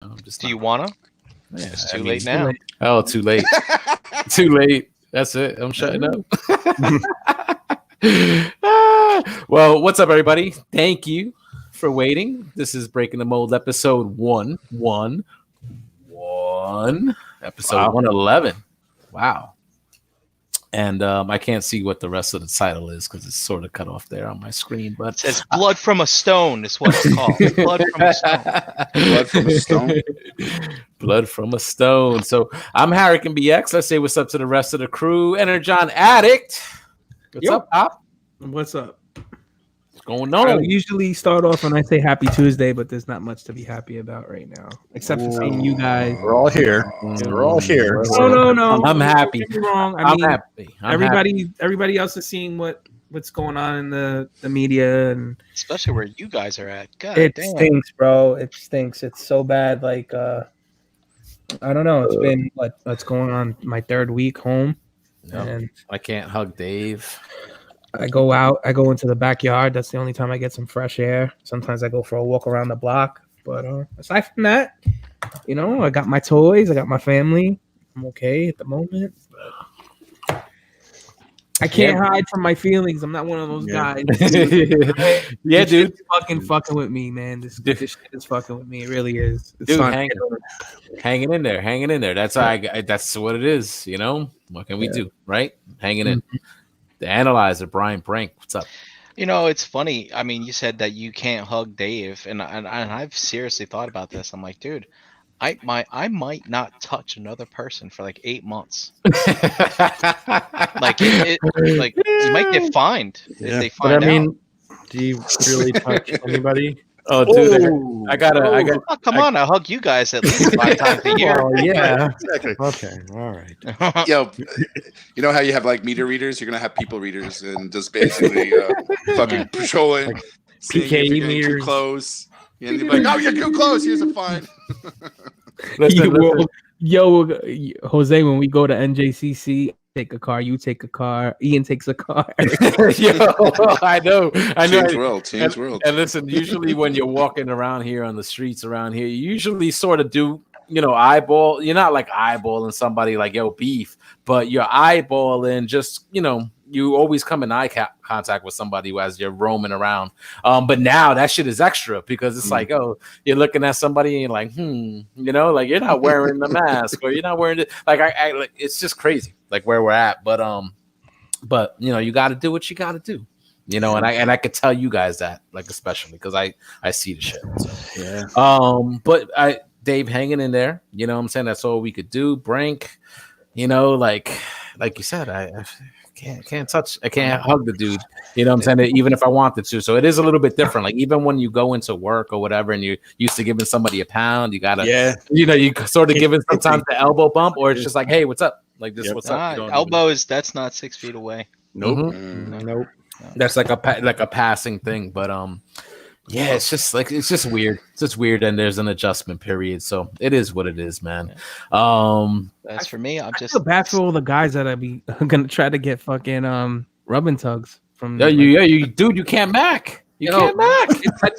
I'm just Do not. you wanna? Yeah, It's too late now. Oh, too late. Too late. That's it. I'm shutting up. Well, what's up, everybody? Thank you for waiting. This is Breaking the Mold, episode 111. Episode 111. Wow. And I can't see what the rest of the title is because it's sort of cut off there on my screen. But It says "Blood from a Stone" is what it's called. Blood from a stone. Blood from a stone. Blood from a stone. So I'm Harrican BX. I say what's up to the rest of the crew. Energon Addict. What's up, Pop? What's up? What's going I on? usually start off when I say Happy Tuesday, but there's not much to be happy about right now, except for seeing you guys. We're all here. We're all here. No. I'm happy. Don't get me wrong. I I'm mean, happy. I'm happy. everybody else is seeing what's going on in the media, and Especially where you guys are at. God it damn. stinks, bro. It stinks. It's so bad. Like, I don't know. It's been what's going on my third week home, No, and I can't hug Dave. I go out. I go into the backyard. That's the only time I get some fresh air. Sometimes I go for a walk around the block. But aside from that, I got my toys. I got my family. I'm okay at the moment. But I can't hide from my feelings. I'm not one of those guys. Yeah, dude. It's fucking with me, man. This shit is fucking with me. It really is. It's Dude, fun. hanging in there. That's that's what it is. What can we do, right? Hanging in. The analyzer, Brian Brink. What's up? It's funny. I mean, you said that you can't hug Dave, and I've seriously thought about this. I'm like, dude, I might not touch another person for like 8 months. Like like you might get fined if they find out. Do you really touch anybody? Oh, dude, I got. Oh, come on, I'll hug you guys at least 5 times a year. Oh, yeah. Exactly. Okay. All right. Yo, you know how you have like meter readers? You're gonna have people readers and just basically fucking patrolling, Like seeing if PKE you're getting too meters. close. And you're like, no, you're too close. Here's a fine. Listen. Yo, Jose, when we go to NJCC, take a car. You take a car. Ian takes a car. Yo, I know. Change world. And listen, usually when you're walking around here on the streets around here, you usually sort of do, eyeball. You're not like eyeballing somebody like, yo, beef, but you're eyeballing just, you always come in eye contact with somebody as you're roaming around. But now that shit is extra because it's like, oh, you're looking at somebody and you're like, like you're not wearing the mask or you're not wearing it. Like I like it's just crazy, like where we're at. But you got to do what you got to do. And I could tell you guys that, like, especially because I see the shit. So. Yeah. But Dave hanging in there. You know what I'm saying? That's all we could do. Brink, like you said, I can't touch. I can't hug the dude. You know what I'm saying? Even if I wanted to. So it is a little bit different. Like even when you go into work or whatever, and you're used to giving somebody a pound, you gotta, you sort of giving sometimes the elbow bump, or it's just like, hey, what's up? Like this, what's up? Elbow that's not 6 feet away. Nope. Nope. That's like a passing thing, but yeah, it's just weird. It's just weird, and there's an adjustment period, so it is what it is, man. As for me, I feel bad for all the guys that are gonna try to get fucking rub and tugs from. You dude, you can't back. You can't back.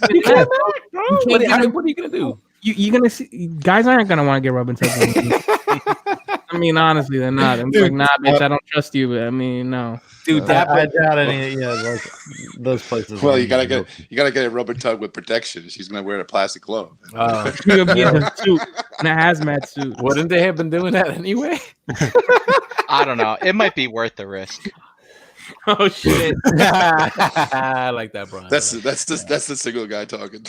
You can't back, bro. What are you gonna do? You're gonna see guys aren't gonna want to get rub and tugs. I mean, honestly, they're not. I'm like, nah, bitch, I don't trust you. But I mean, no, dude. I doubt any. Yeah, those places. Well, you gotta get a rubber tug with protection. She's gonna wear a plastic glove. You're gonna be in a suit, in a hazmat suit. Wouldn't they have been doing that anyway? I don't know. It might be worth the risk. Oh shit! I like that, Brian. That's the single guy talking.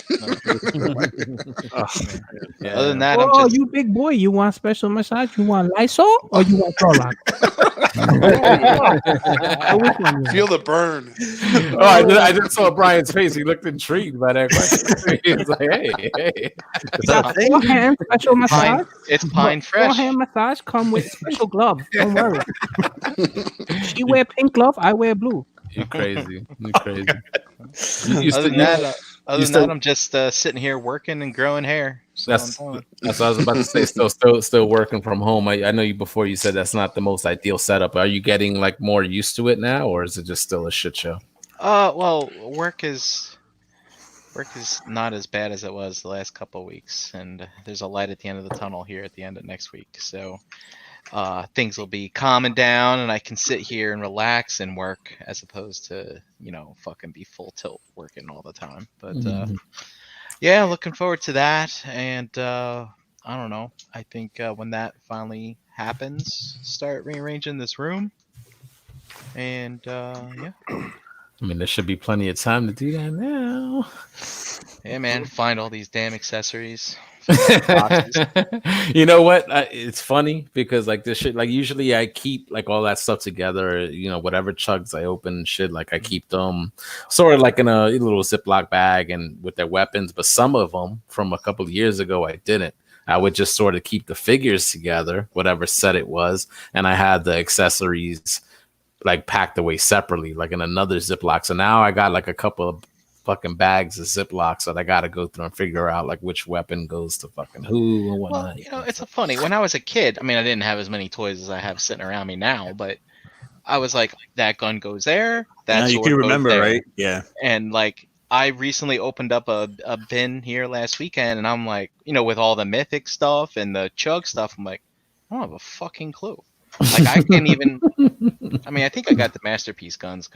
Other than that, oh, you big boy, you want special massage? You want Lysol or you want Clorox? Feel the burn. Oh, I just saw Brian's face. He looked intrigued by that question. He was like, hey. Forehand special massage. It's Pine Fresh. Forehand massage come with special gloves. Don't worry. She wear pink glove. I wear blue. You're crazy. Other than that, I'm just sitting here working and growing hair. So that's what I was about to say. Still working from home. I know you before. You said that's not the most ideal setup. Are you getting like more used to it now, or is it just still a shit show? Well, work is Work is not as bad as it was the last couple of weeks, and there's a light at the end of the tunnel here at the end of next week. So things will be calming down, and I can sit here and relax and work as opposed to fucking be full tilt working all the time. But yeah, looking forward to that, and I don't know. I think when that finally happens, start rearranging this room, and yeah. I mean, there should be plenty of time to do that now. Yeah, man, find all these damn accessories. You know what? It's funny because like this shit, like usually I keep like all that stuff together. Whatever chugs I open and shit, like I keep them sort of like in a little Ziploc bag and with their weapons. But some of them from a couple of years ago, I didn't. I would just sort of keep the figures together, whatever set it was, and I had the accessories like packed away separately, like in another Ziploc. So now I got like a couple of fucking bags of Ziplocs that I got to go through and figure out like which weapon goes to fucking who and whatnot. Well, it's funny. When I was a kid, I mean, I didn't have as many toys as I have sitting around me now, but I was like, that gun goes there. That now you can remember, right? Yeah. And like, I recently opened up a bin here last weekend, and I'm like, with all the mythic stuff and the chug stuff, I'm like, I don't have a fucking clue. Like I can't even. I mean, I think I got the masterpiece guns.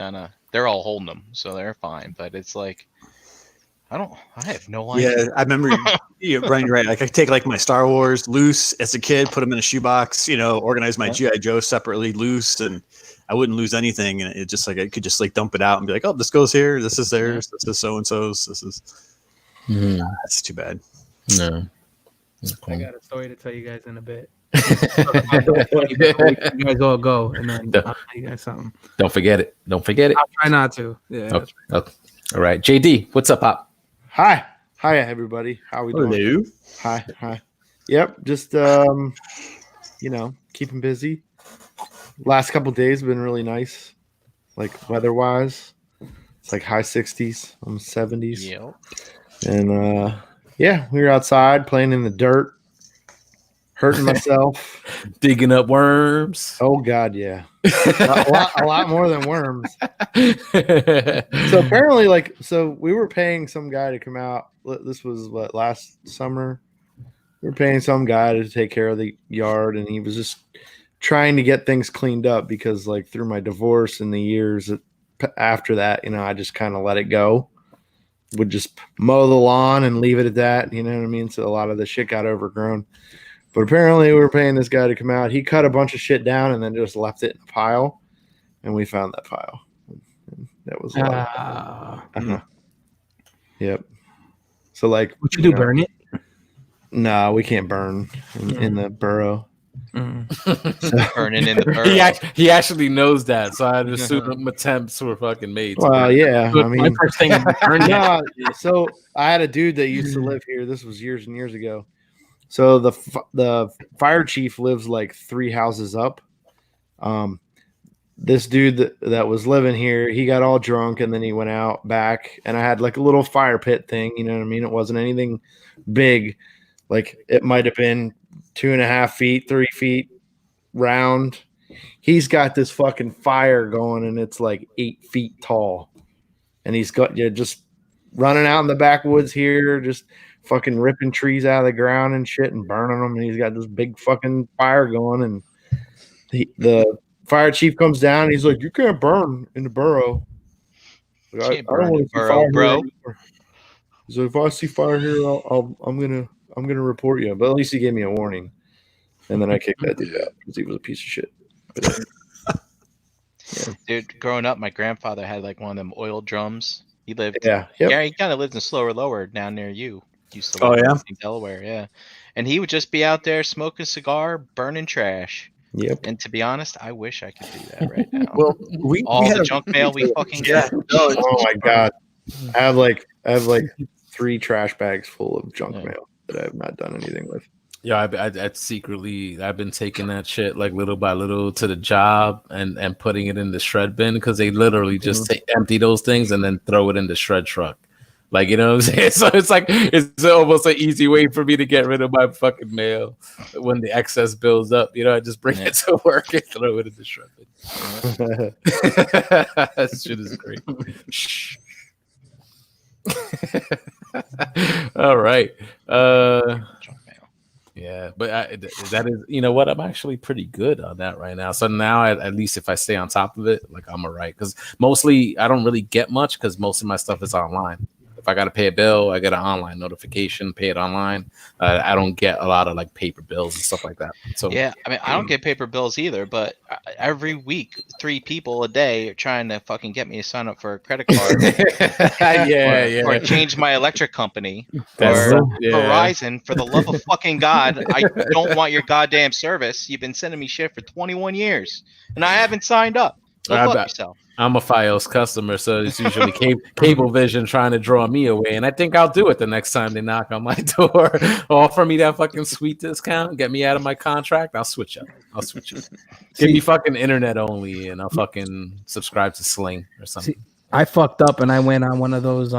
They're all holding them, so they're fine. But it's like, I have no idea. Yeah, I remember. Brian, you're right. Like I take like my Star Wars loose as a kid, put them in a shoebox. Organize my GI Joe separately loose, and I wouldn't lose anything. And it just like I could just like dump it out and be like, oh, this goes here. This is theirs. This is so and so's. This is. That's too bad. No. I got a story to tell you guys in a bit. You guys all go, and then I'll tell you guys something. Don't forget it. I'll try not to. Yeah. Okay. All right, JD, what's up, Pop? Hi, everybody. How we doing? Hello. Hi. Yep, just keeping busy. Last couple days have been really nice, like weather-wise. It's like high 60s, almost 70s. Yep. And yeah, we were outside playing in the dirt. Hurting myself, digging up worms. Oh God, yeah, a lot more than worms. So apparently, we were paying some guy to come out. This was last summer. We were paying some guy to take care of the yard, and he was just trying to get things cleaned up because, like, through my divorce and the years after that, I just kind of let it go. Would just mow the lawn and leave it at that. You know what I mean? So a lot of the shit got overgrown. But apparently we were paying this guy to come out. He cut a bunch of shit down and then just left it in a pile. And we found that pile. And that was a lot. Yep. So like, what you do? Burn it? No, we can't burn in the burrow. Burning in the burrow. He actually knows that, so I'd assume attempts were fucking made. Well, yeah. I mean, my first thing is burn it. So I had a dude that used to live here. This was years and years ago. So the fire chief lives like 3 houses up. This dude that was living here, he got all drunk and then he went out back, and I had like a little fire pit thing. You know what I mean? It wasn't anything big. Like it might have been 2.5 feet, 3 feet round. He's got this fucking fire going, and it's like 8 feet tall. And he's got just running out in the backwoods here, just fucking ripping trees out of the ground and shit and burning them. And he's got this big fucking fire going. And the fire chief comes down and he's like, "You can't burn in the burrow." Like, I don't want to see fire, bro. He's like, "If I see fire here, I'm gonna report you." But at least he gave me a warning. And then I kicked that dude out because he was a piece of shit. But, yeah. Dude, growing up, my grandfather had like one of them oil drums. He lived, he kind of lived in Slower Lower down near you. Used to live in Delaware, yeah. And he would just be out there smoking a cigar, burning trash. Yep. And to be honest, I wish I could do that right now. Well, we had the junk mail we fucking get. Oh my God, I have like 3 trash bags full of junk mail that I have not done anything with. Yeah, I'd secretly, I've been taking that shit like little by little to the job and putting it in the shred bin because they literally just empty those things and then throw it in the shred truck. Like, you know what I'm saying? So it's like, it's almost an easy way for me to get rid of my fucking mail when the excess builds up. You know, I just bring it to work and throw it in the shred bin. That shit is great. Shh. All right. Junk mail. Yeah, but that is, you know what? I'm actually pretty good on that right now. So now, at least if I stay on top of it, like I'm all right. Because mostly I don't really get much because most of my stuff is online. If I got to pay a bill, I get an online notification, pay it online. I don't get a lot of like paper bills and stuff like that. So Yeah, I mean, I don't get paper bills either, but every week, 3 people a day are trying to fucking get me to sign up for a credit card. Or change my electric company. Verizon, for the love of fucking God, I don't want your goddamn service. You've been sending me shit for 21 years, and I haven't signed up. Go fuck yourself. I'm a Fios customer, so it's usually Cablevision trying to draw me away, and I think I'll do it the next time they knock on my door. Offer me that fucking sweet discount, get me out of my contract. I'll switch up. Give me fucking internet only, and I'll fucking subscribe to Sling or something. I fucked up and I went on one of those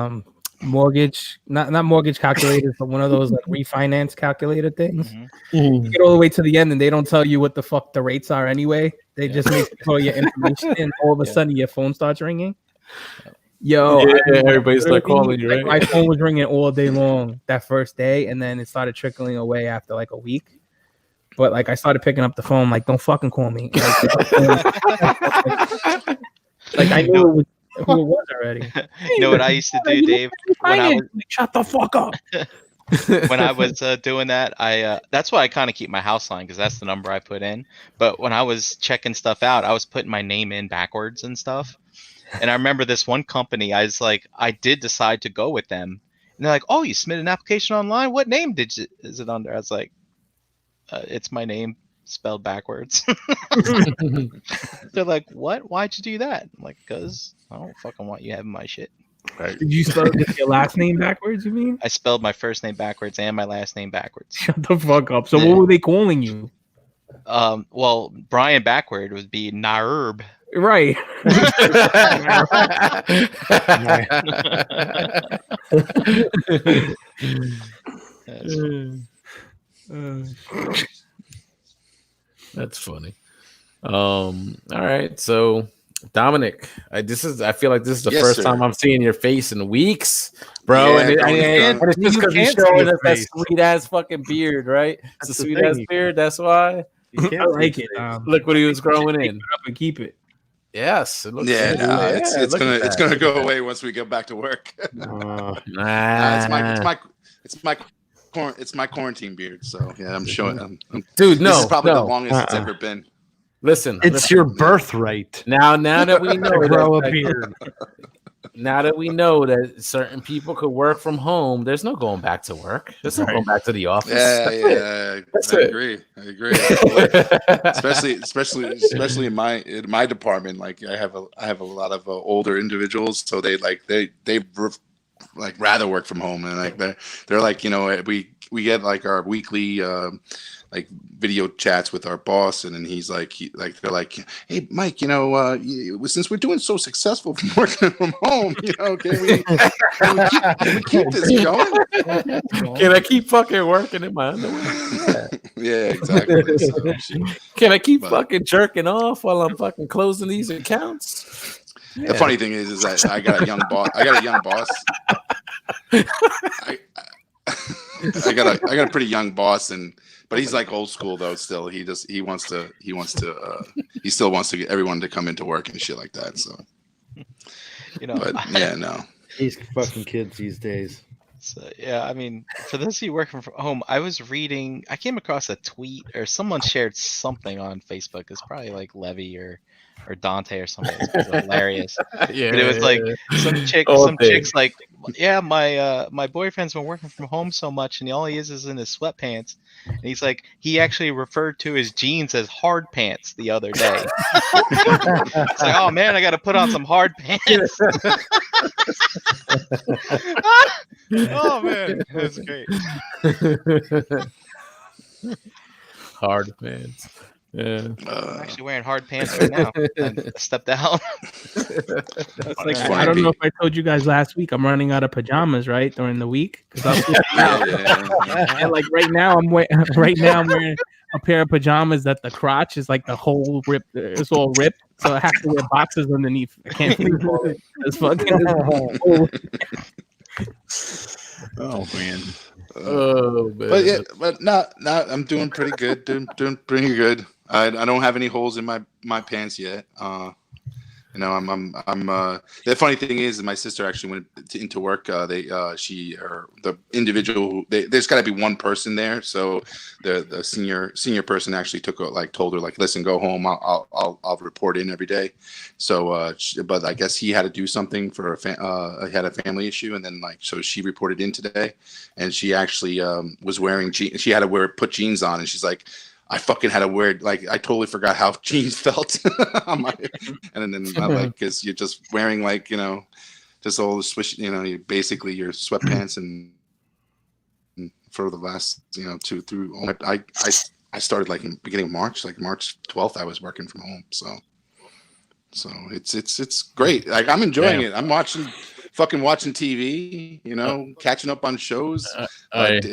mortgage, not mortgage calculators, but one of those like refinance calculator things. You get all the way to the end and they don't tell you what the fuck the rates are anyway. They just make you throw your information and all of a sudden your phone starts ringing. Yo, everybody start calling you, right? My phone was ringing all day long that first day, and then it started trickling away after like a week. But like I started picking up the phone, like, don't fucking call me. Like I knew who it was already. You know what I used to do, Dave? Shut the fuck up. When I was doing that, that's why I kind of keep my house line, because that's the number I put in. But when I was checking stuff out, I was putting my name in backwards and stuff. And I remember this one company, I did decide to go with them. And they're like, oh, you submitted an application online? What name is it under? I was like, it's my name spelled backwards. They're like, what? Why'd you do that? I'm like, because I don't fucking want you having my shit. Right. Did you spell your last name backwards, you mean? I spelled my first name backwards and my last name backwards. Shut the fuck up. So what were they calling you? Well, Brian backward would be Naerb. Right. That's funny. All right, so Dominic, I feel like this is the first time I'm seeing your face in weeks, bro. Yeah, and it's just because you're showing us that sweet ass fucking beard, right? It's a sweet ass beard. That's why. I like it. Look what he was growing in. Up and keep it. Yes, it looks it's gonna go away once we get back to work. It's my quarantine beard. So yeah, I'm showing. Dude, no, this is probably the longest it's ever been. Listen, it's your birthright. Now that we know grow a beard. Now that we know that certain people could work from home, there's no going back to work. There's no going back to the office. Yeah, I agree. especially in my department. Like I have a lot of older individuals, so they rather work from home, and like they're like, you know, we get like our weekly like video chats with our boss, and then he's like, they're like, hey Mike, you know, since we're doing so successful from working from home, you know, can we keep this going? Can I keep fucking working in my underwear? Yeah, exactly. So, can I keep fucking jerking off while I'm fucking closing these accounts? Yeah. The funny thing is that I got a young boss. I got a pretty young boss, but he's like old school though. Still, he still wants to get everyone to come into work and shit like that. So, you know, but yeah, no, these fucking kids these days. So, yeah, I mean, for those of you working from home, I came across a tweet or someone shared something on Facebook. It's probably like Levy or Dante or something. It's hilarious. Yeah, but it was like some chick's like, yeah, my boyfriend's been working from home so much, and all he is in his sweatpants. And he's like, he actually referred to his jeans as hard pants the other day. It's like, oh man, I got to put on some hard pants. Oh man, that's great. Hard pants. Yeah. I'm actually wearing hard pants right now. I stepped out. That's like, I don't know if I told you guys last week, I'm running out of pajamas, right, during the week. And like right now I'm wearing a pair of pajamas that the crotch is like the whole ripped. It's all ripped, so I have to wear boxers underneath. I can't sleep all it. It's fucking. Oh man. Oh man. But yeah, but not. I'm doing pretty good. Doing pretty good. I don't have any holes in my pants yet. You know, I'm. The funny thing is, my sister actually went into work. The individual. There's got to be one person there. So the senior person actually told her like, listen, go home. I'll report in every day. So, but I guess he had to do something for he had a family issue, and then so she reported in today, and she actually was wearing jeans. She had to put jeans on, and she's like, I fucking had to wear I totally forgot how jeans felt. And then because you're just wearing just all the swish, basically your sweatpants and for the last 2 through. I started in beginning of March, March 12th. I was working from home, so it's great. I'm enjoying it. I'm watching TV, catching up on shows.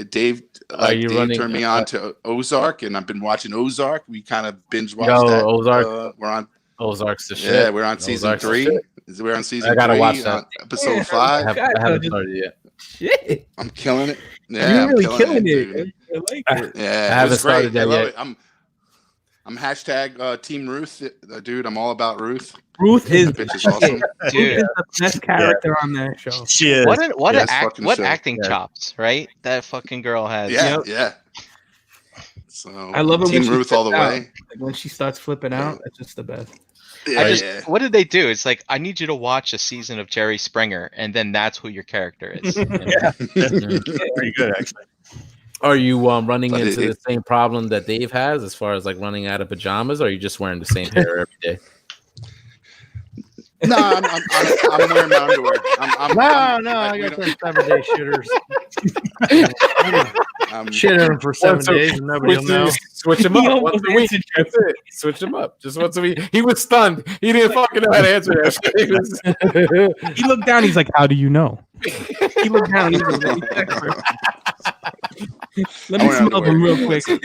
Dave turned me on to Ozark, and I've been watching Ozark. We kind of binge watched that. Ozark. We're on Ozark's the shit. Yeah, we're on season Ozark's 3. We're on season 3. I gotta watch that. Episode 5. I haven't started yet. Shit. I'm killing it. Yeah, You're really killing it. dude. I like it. Yeah, I haven't it's great. started that I love yet. it. I'm hashtag Team Ruth, dude. I'm all about Ruth. Ruth is That bitch is awesome. Ruth Dude, is the best character on that show. She is. what Yes, fucking show. acting Yeah. chops, right? That fucking girl has. Yeah, Yep. yeah. So I love it when Team she Ruth all the flips out. way. Like when she starts flipping out, that's just the best. Yeah, What did they do? It's like, I need you to watch a season of Jerry Springer, and then that's who your character is. Yeah, pretty good actually. Are you running But into it- the same problem that Dave has as far as running out of pajamas, or are you just wearing the same pair every day? No, I'm wearing my underwear. I got some 7-day shitters. Shitter for 7 days and nobody will know. Switch him He up almost once a week. answered That's it. Switch him up just once a week. He was stunned. He didn't fucking know how to answer that shit. He looked down. He's like, "How do you know?" He looked down. He was like, "Let me wear smell them real underwear. quick."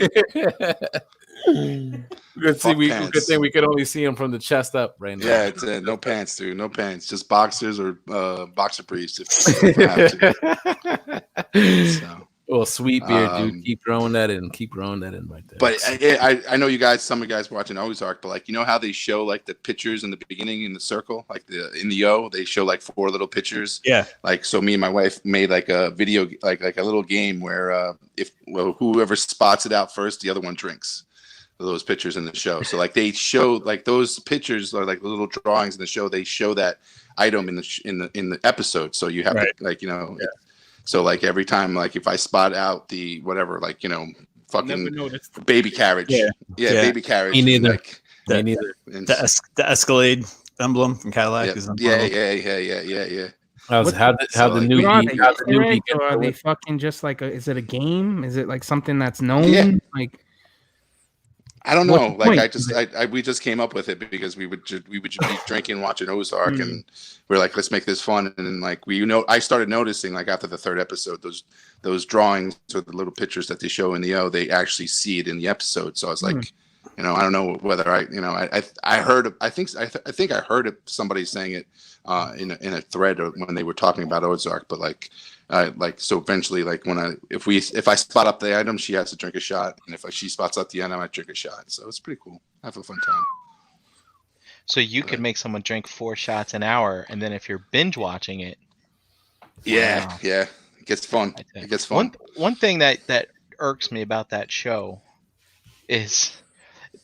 Good pants. good thing we could only see him from the chest up right now. Yeah, it's no pants, dude. No pants. Just boxers or boxer briefs if I have to. So. Well, sweet beard, dude. Um, Keep growing that in. Keep growing that in right there. But I know you guys, some of you guys watching Ozark, but how they show the pictures in the beginning in the circle, in the O, they show 4 little pictures. Yeah. So me and my wife made a video, like a little game where whoever spots it out first, the other one drinks those pictures in the show. So they show those pictures are the little drawings in the show. They show that item in the episode. So you have Right. to So every time if I spot out the whatever fucking baby carriage, Yeah. baby carriage. Me neither. The- Me neither. The Escalade emblem from Cadillac is on Yeah. How What's- the newbie? Are they How the newbie? Easter eggs, or are they fucking just is it a game? Is it something that's known? Yeah. I don't What's know. the point? We just came up with it because we would be drinking, watching Ozark, and we're like, let's make this fun. And then I started noticing after the 3rd episode, those drawings or the little pictures that they show in the O, they actually see it in the episode. So I was like, I don't know whether I heard. I think I heard somebody saying it in a thread or when they were talking about Ozark, but so eventually if I spot up the item, she has to drink a shot, and if she spots up the item, I drink a shot. So it's pretty cool. Have a fun time. So you could make someone drink 4 shots an hour, and then if you're binge watching it, Yeah, Wow. yeah, it gets fun. I think. It gets fun. One thing that irks me about that show is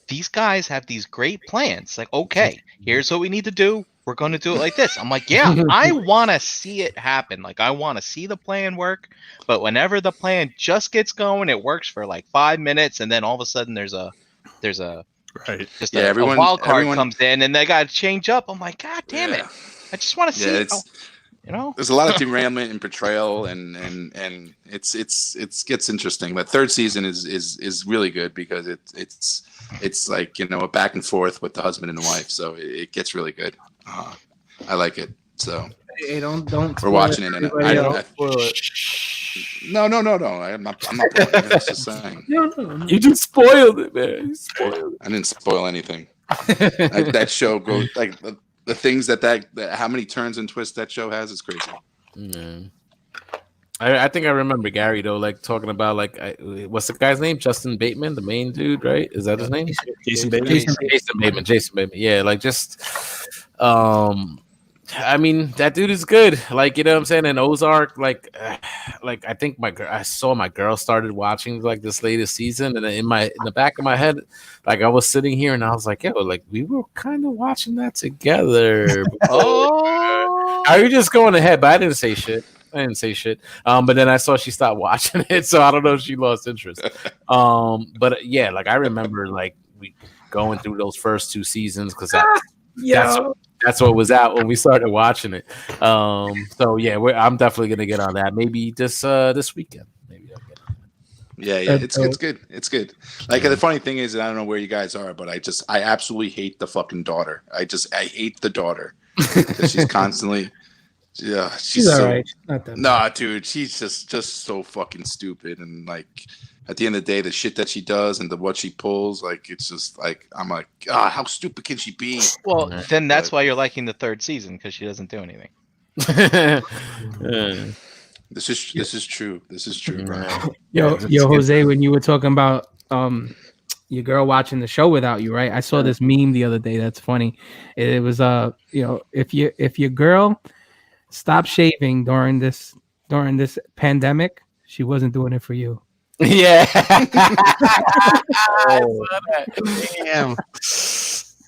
these guys have these great plans. Okay, here's what we need to do. We're going to do it like this. I'm like, yeah, I want to see it happen. I want to see the plan work. But whenever the plan just gets going, it works for 5 minutes, and then all of a sudden there's a Right. just Yeah, a everyone- wild card everyone- comes in, and they got to change up. I'm like, God damn it! Yeah. I just want to see Yeah, it. there's a lot of derailment and portrayal, and it gets interesting. But 3rd season is really good because it's a back and forth with the husband and the wife, so it gets really good. I like it. So Hey, don't. we're spoil watching it, and everybody else. no. I'm not. I'm just saying. No. You just spoiled it, man. You spoiled I didn't spoil anything. That show goes the things that how many turns and twists that show has is crazy. it. I think I remember Gary though, like talking about like what's the guy's name? Justin Bateman, the main dude, right? Is that his name? Jason Bateman. Jason Bateman. Jason Bateman. Yeah, like just I mean, that dude is good. Like, you know what I'm saying? And Ozark, like I think I saw my girl started watching like this latest season, and in the back of my head, like I was sitting here and I was like, yo, like we were kind of watching that together. Oh, Are you just going ahead? But I didn't say shit. But then I saw she stopped watching it, so I don't know if she lost interest. But yeah, like I remember like we going through those first 2 seasons because that's what was out when we started watching it. So yeah, I'm definitely gonna get on that. Maybe this weekend. Maybe I'll get on that. Yeah, it's good. It's good. Like the funny thing is, and I don't know where you guys are, but I absolutely hate the fucking daughter. I hate the daughter because she's constantly. Yeah, she's all so, right. Not that nah, dude, she's just so fucking stupid, and like at the end of the day, the shit that she does and what she pulls, like it's just like I'm like, ah, how stupid can she be? well, then that's why you're liking the 3rd season because she doesn't do anything. This is true. This is true, bro. Yo, Jose, when you were talking about your girl watching the show without you, right? I saw this meme the other day. That's funny. It was if your girl stopped shaving during this pandemic, she wasn't doing it for you. Yeah. Damn.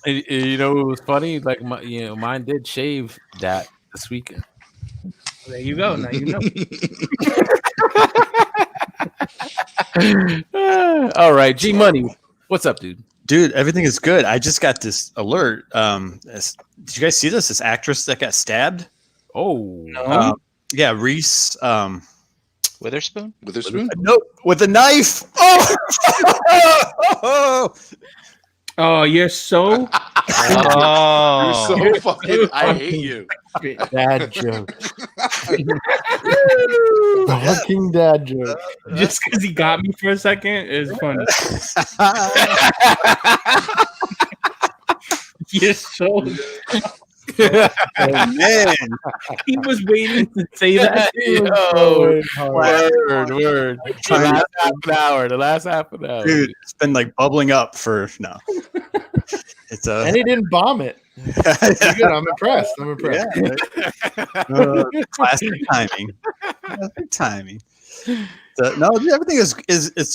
You know, it was funny. Like mine did shave that this weekend. There you go. Now you know. All right, G Money, what's up, dude? Dude, everything is good. I just got this alert. Did you guys see this? This actress that got stabbed? Oh, No. Yeah, Reese. Witherspoon? No, with a knife. Oh, Oh, you're so Oh, You're so fucking. I hate you. Dad joke. Fucking dad joke. just because he got me for a second is funny. You're so. oh man. He was waiting to say that. Yo, Hard. word. The last half an hour. Dude, it's been like bubbling up for no. It's And he didn't bomb it. Pretty good. I'm impressed. Classic timing. Classic timing. So, no, everything is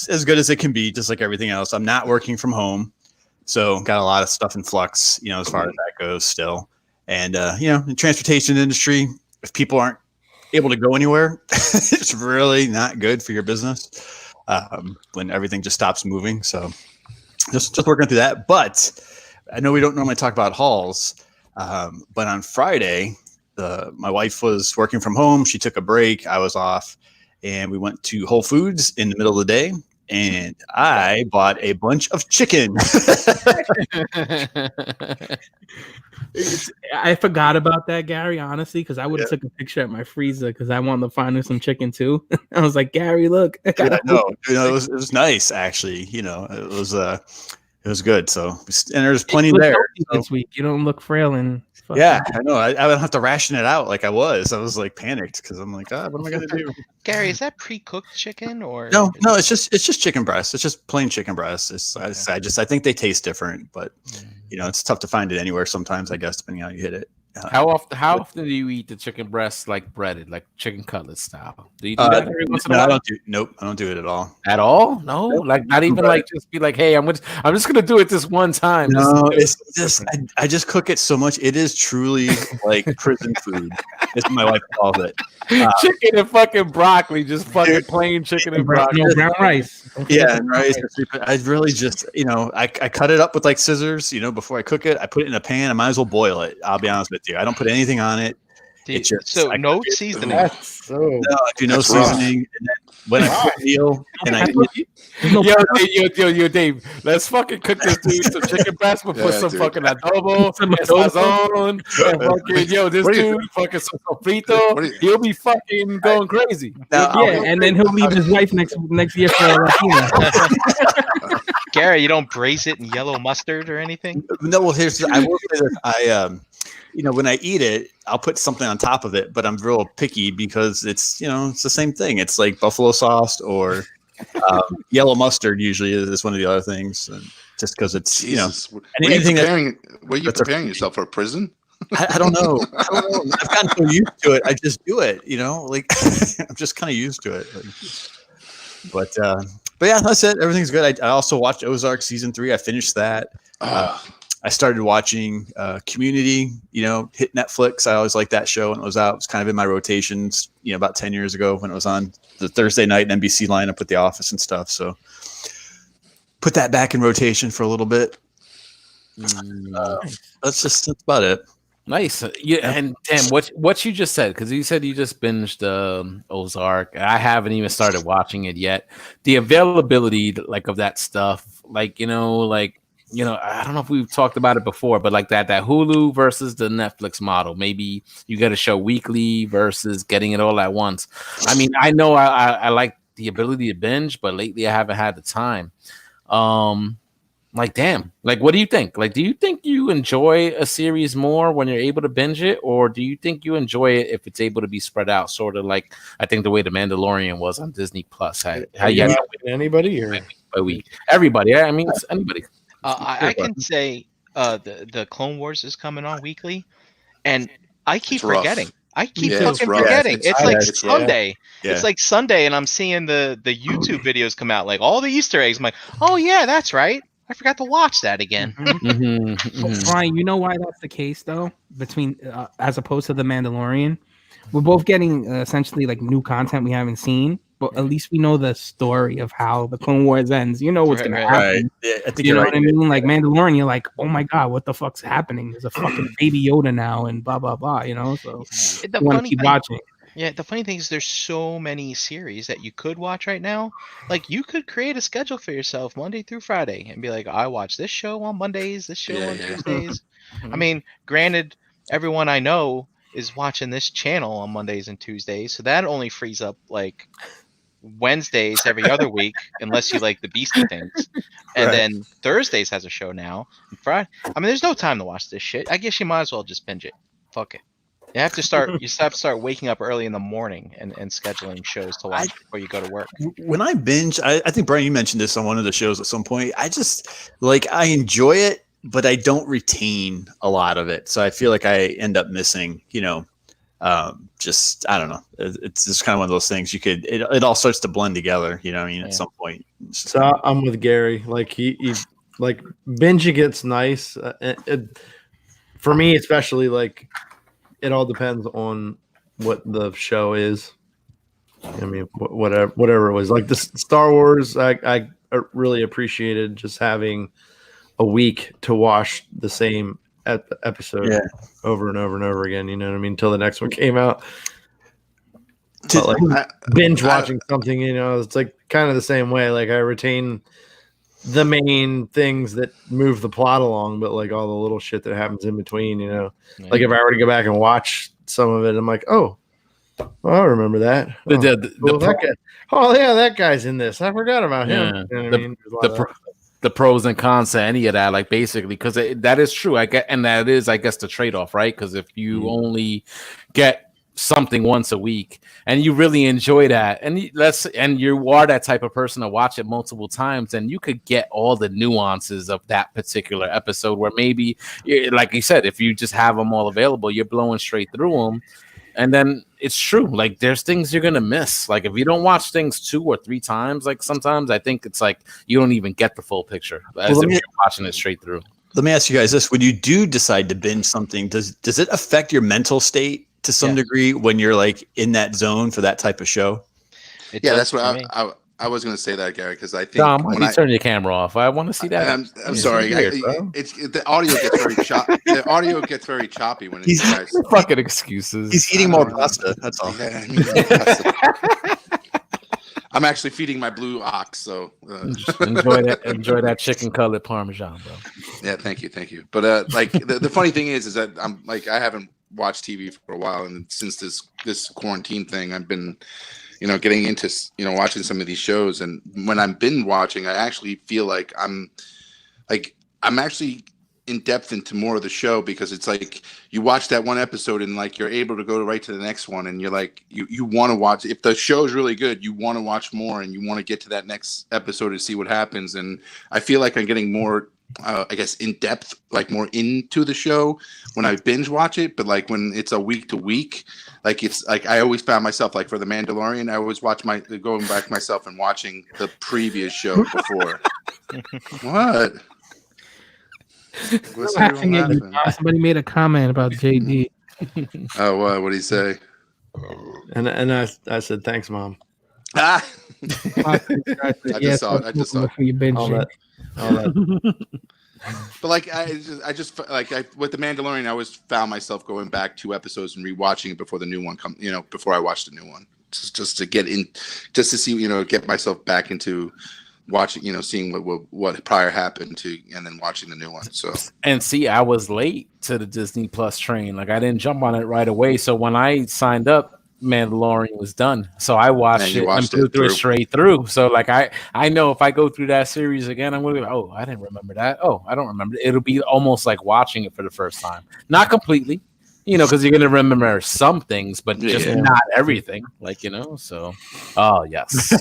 as good as it can be, just like everything else. I'm not working from home, so got a lot of stuff in flux, as far as that goes still. And the transportation industry, if people aren't able to go anywhere, it's really not good for your business when everything just stops moving. So just working through that. But I know we don't normally talk about hauls, but on Friday, my wife was working from home. She took a break. I was off, and we went to Whole Foods in the middle of the day, and I bought a bunch of chicken. I forgot about that, Gary, honestly, because I would have took a picture at my freezer because I wanted to find her some chicken too. I was like, Gary, look. Yeah, it was nice actually. It was good. So, and there's plenty there this week. You don't look frail and yeah, I know. I don't have to ration it out like I was. I was like panicked because I'm like, what am I gonna do? Gary, is that pre-cooked chicken or no? It's just chicken breast. It's just plain chicken breast. I think they taste different, but it's tough to find it anywhere sometimes. I guess depending on how you hit it. How often do you eat the chicken breast like breaded, like chicken cutlet style? Do you do that every once in a while? I don't do it at all. At all? No, like not even like just be like, hey, I'm just gonna do it this one time. No, it's just I just cook it so much. It is truly like prison food. That's what my wife calls it. Chicken and fucking broccoli, just fucking plain chicken and broccoli. No, brown rice. Yeah, and rice. I really just I cut it up with like scissors. Before I cook it, I put it in a pan. I might as well boil it. I'll be honest with you. I don't put anything on it. No seasoning. No, I do no seasoning. And then when I cook meal, and I yo, Dave, let's fucking cook this dude some chicken breast. We'll put some fucking adobo, some sazon, and fucking this dude fucking some sofrito. He'll be fucking going crazy. And then he'll leave his wife next year for a Latina. Gary, you don't braise it in yellow mustard or anything? No, well, I will say this. when I eat it, I'll put something on top of it, but I'm real picky because it's, it's the same thing. It's like buffalo sauce or yellow mustard usually is one of the other things. And just because it's, Jesus. and Were you anything preparing yourself for a prison? I don't know. I've gotten so used to it. I just do it, like I'm just kind of used to it. But yeah, that's it. Everything's good. I also watched Ozark season 3. I finished that. I started watching Community, hit Netflix. I always liked that show when it was out. It was kind of in my rotations, about 10 years ago when it was on the Thursday night NBC lineup with The Office and stuff. So put that back in rotation for a little bit. That's about it. Nice. Yeah, and damn, what you just said, because you said you just binged Ozark. I haven't even started watching it yet. The availability, like, of that stuff, like, I don't know if we've talked about it before, but like that Hulu versus the Netflix model. Maybe you get a show weekly versus getting it all at once. I mean, I know I like the ability to binge, but lately I haven't had the time. Like, damn, like, what do you think? Like, do you think you enjoy a series more when you're able to binge it, or do you think you enjoy it if it's able to be spread out, sort of like I think the way The Mandalorian was on Disney Plus? How you guys anybody or a week? Everybody, I mean, it's anybody. I can say the Clone Wars is coming on weekly, and I keep It's rough. forgetting. I keep Yeah, it's fucking rough. forgetting. It's It's like rough. It's rough. Sunday. Yeah. It's like Sunday, and I'm seeing the YouTube videos come out, like all the Easter eggs. I'm like, oh yeah, that's right. I forgot to watch that again. Brian, you know why that's the case though? Between as opposed to the Mandalorian, we're both getting essentially like new content we haven't seen, but at least we know the story of how the Clone Wars ends. You know what's gonna happen. Right. Yeah, I think You know you're what I right. mean? Like Mandalorian, you're like, oh my god, what the fuck's happening? There's a fucking baby Yoda now, and blah blah blah. So The you want to funny keep thing, watching. yeah, the funny thing is there's so many series that you could watch right now. Like you could create a schedule for yourself Monday through Friday and be like, I watch this show on Mondays, this show on Tuesdays. I mean, granted, everyone I know is watching this channel on Mondays and Tuesdays, so that only frees up like Wednesdays every other week, unless you like the beastie things. And Right. then Thursdays has a show now. And Friday, I mean, there's no time to watch this shit. I guess you might as well just binge it. Fuck it. You have to start. You have to start waking up early in the morning and scheduling shows to watch before you go to work. When I binge, I think Brian, you mentioned this on one of the shows at some point. I just I enjoy it, but I don't retain a lot of it. So I feel like I end up missing, just, I don't know. It's just kind of one of those things it all starts to blend together, at some point. So I'm with Gary. Like he like binging gets nice. For me, especially, like it all depends on what the show is. I mean, whatever it was. Like the Star Wars, I really appreciated just having a week to watch the same episode over and over and over again. You know what I mean? Until the next one came out. But like binge watching something, it's like kind of the same way. Like I retain the main things that move the plot along, but like all the little shit that happens in between, like if I were to go back and watch some of it, I'm like, oh, well, I remember that. That guy's in this. I forgot about him. You know what I mean? The pros and cons to any of that, like basically, because that is true. And that is, I guess, the trade-off, right? Because if you only get something once a week and you really enjoy that, and you are that type of person to watch it multiple times, and you could get all the nuances of that particular episode, where maybe, like you said, if you just have them all available, you're blowing straight through them. And then it's true, like there's things you're gonna miss. Like if you don't watch things 2 or 3 times, like sometimes I think it's like you don't even get the full picture as if you're watching it straight through. Let me ask you guys this: when you do decide to binge something, does it affect your mental state to some degree when you're like in that zone for that type of show? That's what I was going to say that, Gary, because I think Dom, why don't you turn your camera off? I want to see that. I'm sorry. Weird, the audio gets very choppy. The audio gets very choppy when it's guys. Fucking excuses. He's eating more pasta. That's all. Yeah, I'm eating more pasta. I'm actually feeding my blue ox, so enjoy that chicken cutlet parmesan, bro. Yeah, thank you. But like the funny thing is that I'm like I haven't watched TV for a while, and since this quarantine thing, I've been getting into watching some of these shows, and when I've been watching, I actually feel like I'm actually in depth into more of the show, because it's like you watch that one episode and like you're able to go right to the next one, and you're like you want to watch. If the show is really good, you want to watch more and you want to get to that next episode to see what happens. And I feel like I'm getting more I guess in depth, like more into the show when I binge watch it. But like when it's a week to week, like it's like I always found myself like for The Mandalorian, I always watch going back myself and watching the previous show before. What? What's Laughing at you, laughing? Tom. Somebody made a comment about JD. Oh, what did he say? And I said, thanks, Mom. Ah, I just saw it. I just saw it. For your All binging. that. but like I just like with The Mandalorian, I always found myself going back 2 episodes and rewatching it before the new one comes. You know, before I watched the new one, just to get in, just to see, you know, get myself back into watching, you know, seeing what prior happened to, and then watching the new one. So And see, I was late to the Disney Plus train. Like I didn't jump on it right away. So when I signed up, Mandalorian was done. So I watched it and flew through it straight through. So like I know if I go through that series again, I'm gonna be like, oh, I didn't remember that. Oh, I don't remember. It'll be almost like watching it for the first time. Not completely, you know, because you're gonna remember some things, but just not everything. Like, you know, so oh yes.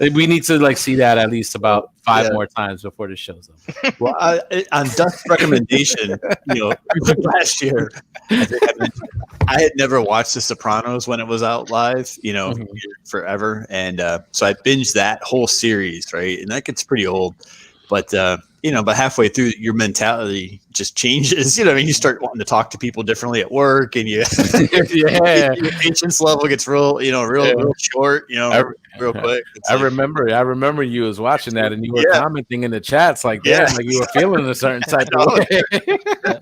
We need to like see that at least about 5 more times before the show's up. Well, on Duck's recommendation, you know, last year, I had never watched The Sopranos when it was out live, you know, forever, and so I binged that whole series, right? And that gets pretty old, but you know, but halfway through, your mentality just changes. You know, I mean, you start wanting to talk to people differently at work, and your patience level gets real short. You know, real quick. I remember you was watching that, and you were commenting in the chats like that, like you were feeling a certain type of way.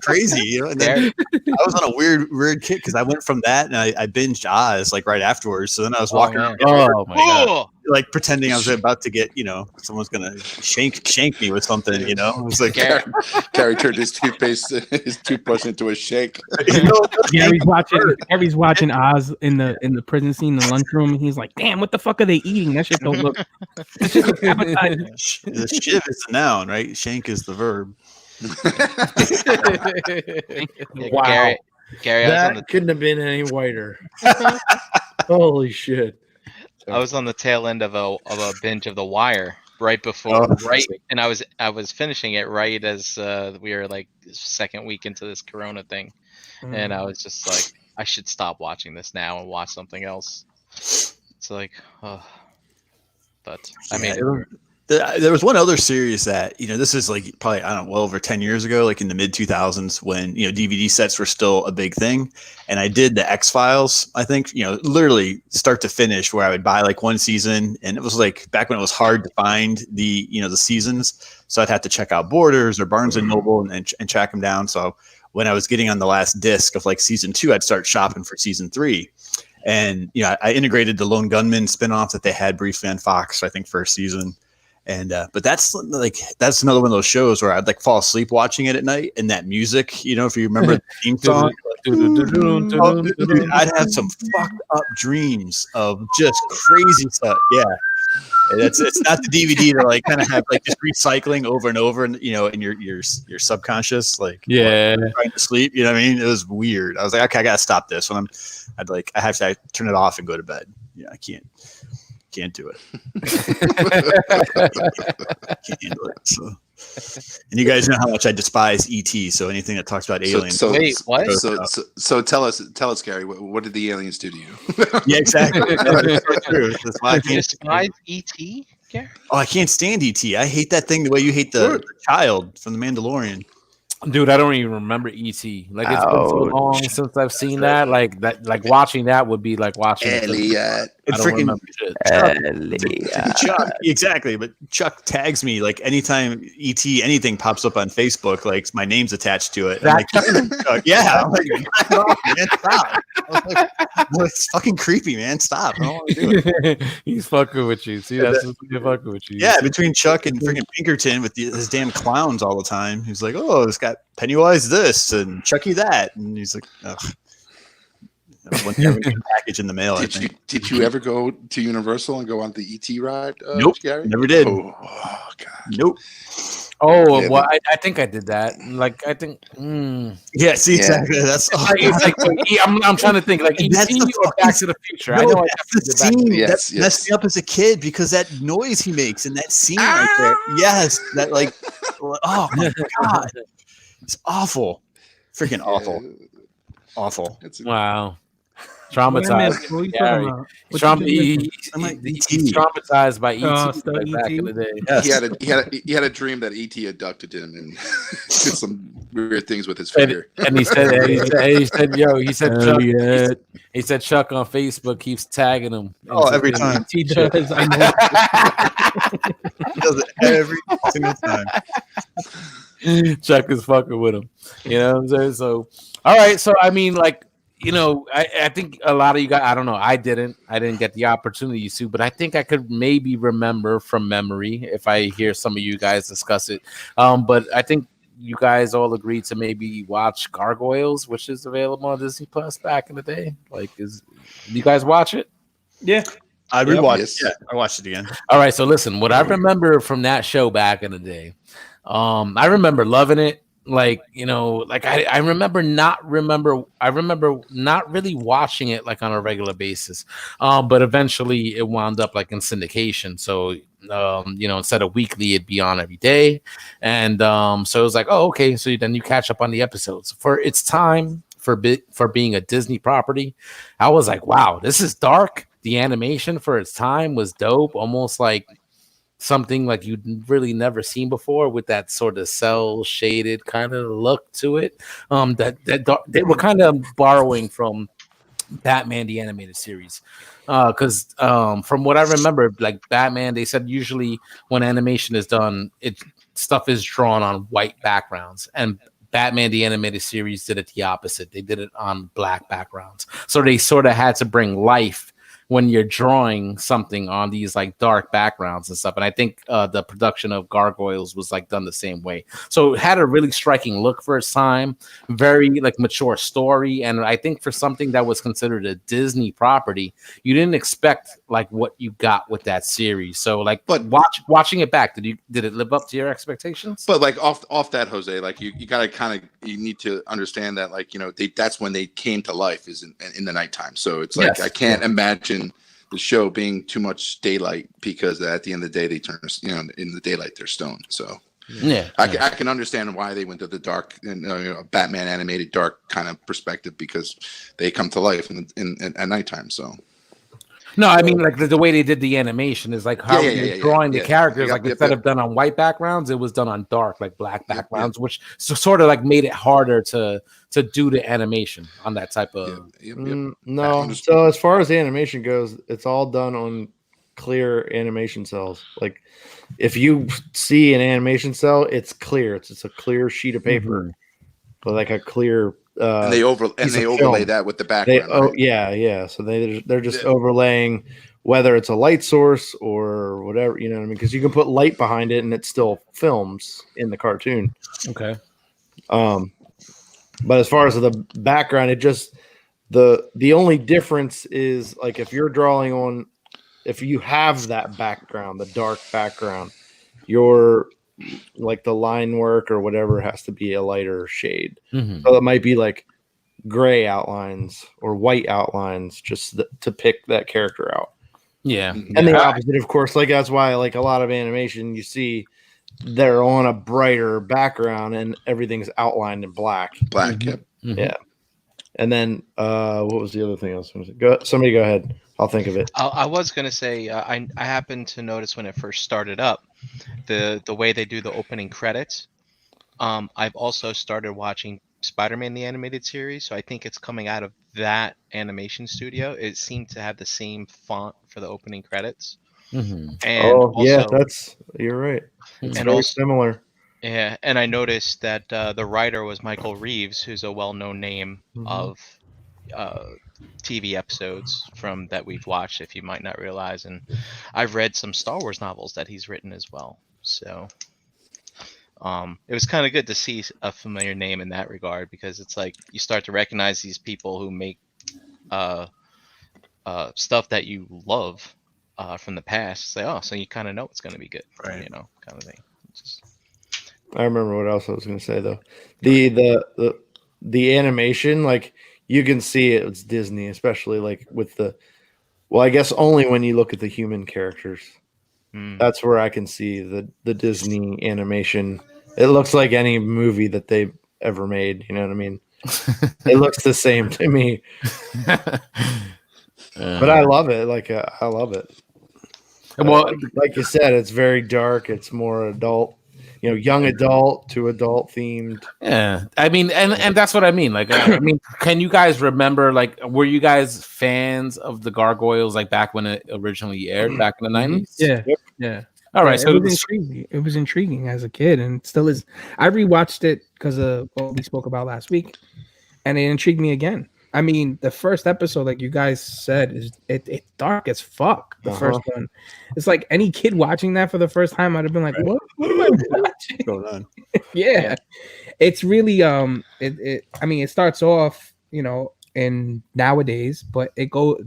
Crazy, you know. And then I was on a weird kick because I went from that and I binged Oz like right afterwards. So then I was walking around. Oh my god. Like pretending I was about to get, you know, someone's gonna shank me with something, you know. It was like Gary turned his toothbrush into a shake. Gary's watching Oz in the prison scene in the lunchroom, and he's like, "Damn, what the fuck are they eating? That shit don't look." The shiv is the noun, right? Shank is the verb. Wow, Gary, that couldn't have been any whiter. Holy shit! I was on the tail end of a binge of The Wire right before, and I was finishing it right as we were like second week into this Corona thing, and I was just like, I should stop watching this now and watch something else. It's like, oh, but I mean. There was one other series that, you know, this is like probably, I don't know, well over 10 years ago, like in the mid 2000s when, you know, DVD sets were still a big thing. And I did the X-Files, I think, you know, literally start to finish, where I would buy like one season. And it was like back when it was hard to find the, you know, the seasons. So I'd have to check out Borders or Barnes and Noble and track them down. So when I was getting on the last disc of like season 2, I'd start shopping for season 3. And, you know, I integrated the Lone Gunman spinoff that they had briefly on Fox, I think, first season. And but that's another one of those shows where I'd like fall asleep watching it at night, and that music, you know, if you remember the theme song, I'd have some fucked up dreams of just crazy stuff. Yeah, and it's not the DVD to like kind of have like just recycling over and over, and you know, in your subconscious, like trying to sleep. You know what I mean? It was weird. I was like, okay, I gotta stop this. When I have to turn it off and go to bed. Yeah, I can't do it. Can't handle it. So. And you guys know how much I despise ET. So anything that talks about aliens. Wait, what? So tell us, Gary. What did the aliens do to you? Yeah, exactly. That's true. That's why I can't despise ET, Gary. Oh, I can't stand ET. I hate that thing the way you hate the child from The Mandalorian. Dude, I don't even remember ET. Like it's been so long since I've seen that. Like watching that would be like watching Elliot. I don't remember shit. Chuck, exactly. But Chuck tags me like anytime ET anything pops up on Facebook, like my name's attached to it. I'm like, yeah, I'm like, man, stop. Well, it's fucking creepy, man. Stop. I don't want to do it. He's fucking with you. See, that's what's fucking with you. Yeah, between Chuck and freaking Pinkerton with his damn clowns all the time. He's like, oh, it's got Pennywise this and Chucky that, and he's like, ugh. One package in the mail. Did you ever go to Universal and go on the ET ride? Nope, Gary? never did. Oh God. Nope. Oh, Yeah, well, I think I did that. Like, I think. Yeah, see, Yeah. exactly. That's It's like I'm trying to think like And ET that's the or Back fucking- to the Future. No, I know I that's the definitely did Back to scene Yes, that messed yes. me up as a kid because that noise he makes in that scene right there. Yes, that like, oh my god, it's awful, freaking awful, awful. It's Wow. What I Traumatized. missed? What are you Gary. talking about? What you just missing? I'm like, He's E.T.. traumatized by ET Oh, still like back ET? in the day. Yes. he had a dream that ET abducted him and did some weird things with his And, finger. and he said, Chuck, he said Chuck on Facebook keeps tagging him. Oh, every time. He does. I know. He does it every single time. Chuck is fucking with him. You know what I'm saying? So, all right. So, I mean, like, you know, I think a lot of you guys, I don't know. I didn't get the opportunity to, but I think I could maybe remember from memory if I hear some of you guys discuss it. But I think you guys all agreed to maybe watch Gargoyles, which is available on Disney Plus back in the day. Like, do you guys watch it? Yeah. I rewatched. Yes. Yeah, I watched it again. All right, so listen, what I remember from that show back in the day, I remember loving it. Like, you know, like I remember not really watching it like on a regular basis. But eventually it wound up like in syndication. So you know, instead of weekly, it'd be on every day. And so it was like, oh, okay. So then you catch up on the episodes. For its time for being a Disney property, I was like, wow, this is dark. The animation for its time was dope, almost like something like you'd really never seen before, with that sort of cell shaded kind of look to it. They were kind of borrowing from Batman the animated series, because from what I remember, like Batman, they said usually when animation is done, stuff is drawn on white backgrounds, and Batman the animated series did it the opposite. They did it on black backgrounds, so they sort of had to bring life when you're drawing something on these like dark backgrounds and stuff. And I think the production of Gargoyles was like done the same way. So it had a really striking look for its time, very like mature story. And I think for something that was considered a Disney property, you didn't expect like what you got with that series. So like, But- watching it back, did it live up to your expectations? But like off that, Jose, like you gotta you need to understand that, like, you know, that's when they came to life, is in the nighttime. So it's like, Yes. I can't imagine the show being too much daylight, because at the end of the day they turn, you know, in the daylight they're stoned. So Yeah. I can understand why they went to the dark and you know, Batman animated dark kind of perspective, because they come to life at nighttime. So No, I mean like the way they did the animation is like how you're drawing the characters. Like instead of done on white backgrounds, it was done on dark, like black backgrounds, which sort of like made it harder to do the animation on that type of. No. So as far as the animation goes, it's all done on clear animation cells. Like if you see an animation cell, it's clear. It's a clear sheet of paper with like a clear. And they overlay that with the background. Right? Yeah. So they're just overlaying whether it's a light source or whatever, you know what I mean? Because you can put light behind it and it still films in the cartoon. Okay. But as far as the background, it just the only difference is like if you're drawing on, if you have that background, the dark background, your like the line work or whatever has to be a lighter shade. So it might be like gray outlines or white outlines just to pick that character out. Yeah. And the opposite, of course, like that's why like a lot of animation you see they're on a brighter background and everything's outlined in black. Yeah. And then what was the other thing I was going to say? Somebody go ahead. I'll think of it. I was gonna say I happened to notice when it first started up the way they do the opening credits. I've also started watching Spider-Man the animated series, so I think it's coming out of that animation studio. It seemed to have the same font for the opening credits. And yeah, you're right. It's and very also, similar. Yeah, and I noticed that the writer was Michael Reeves, who's a well-known name of TV episodes from that we've watched, if you might not realize. And I've read some Star Wars novels that he's written as well. So it was kind of good to see a familiar name in that regard, because it's like you start to recognize these people who make stuff that you love from the past. Say, oh, so you kind of know it's going to be good, right? You know, kind of thing. I remember what else I was going to say though. The animation, like you can see it's Disney, especially like with the. Well, I guess only when you look at the human characters. That's where I can see the Disney animation. It looks like any movie that they've ever made. You know what I mean? It looks the same to me. But I love it. I love it. Well, like you said, it's very dark. It's more adult, young adult to adult themed. yeah, I mean, and that's what I mean. Like, I mean, can you guys remember? Like, were you guys fans of the Gargoyles like back when it originally aired back in the 90s? Yeah, yeah. All right, Yeah, so it was intriguing. It was intriguing as a kid, and it still is. I rewatched it because of what we spoke about last week, and it intrigued me again. I mean, the first episode, like you guys said, is it's dark as fuck. The first one, it's like any kid watching that for the first time, I'd have been like, "What? What am I watching?" Going on. Yeah, it's really I mean, it starts off, in nowadays, but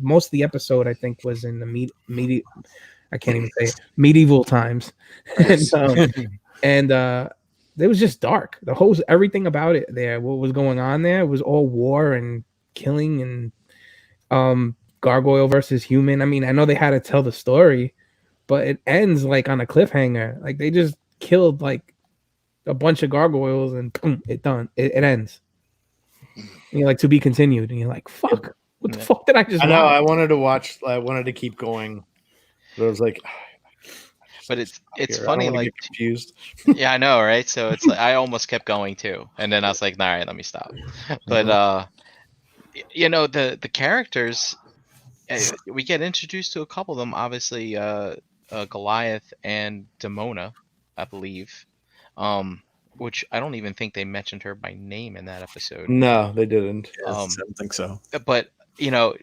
most of the episode I think was in the I can't even say it, medieval times, and it was just dark. Everything about it there, what was going on there, was all war and killing and gargoyle versus human. I mean, I know they had to tell the story, but it ends like on a cliffhanger. Like they just killed like a bunch of gargoyles and boom, it ends. And you're like, to be continued, and you're like, fuck, what the fuck did I just I know. watch? I wanted to keep going, but I was like, but it's here, funny, I don't wanna like get confused. yeah, I know, right? So it's like I almost kept going too, and then I was like, all right, let me stop. But the characters, we get introduced to a couple of them. Obviously, Goliath and Demona, I believe, which I don't even think they mentioned her by name in that episode. No, they didn't. I don't think so. But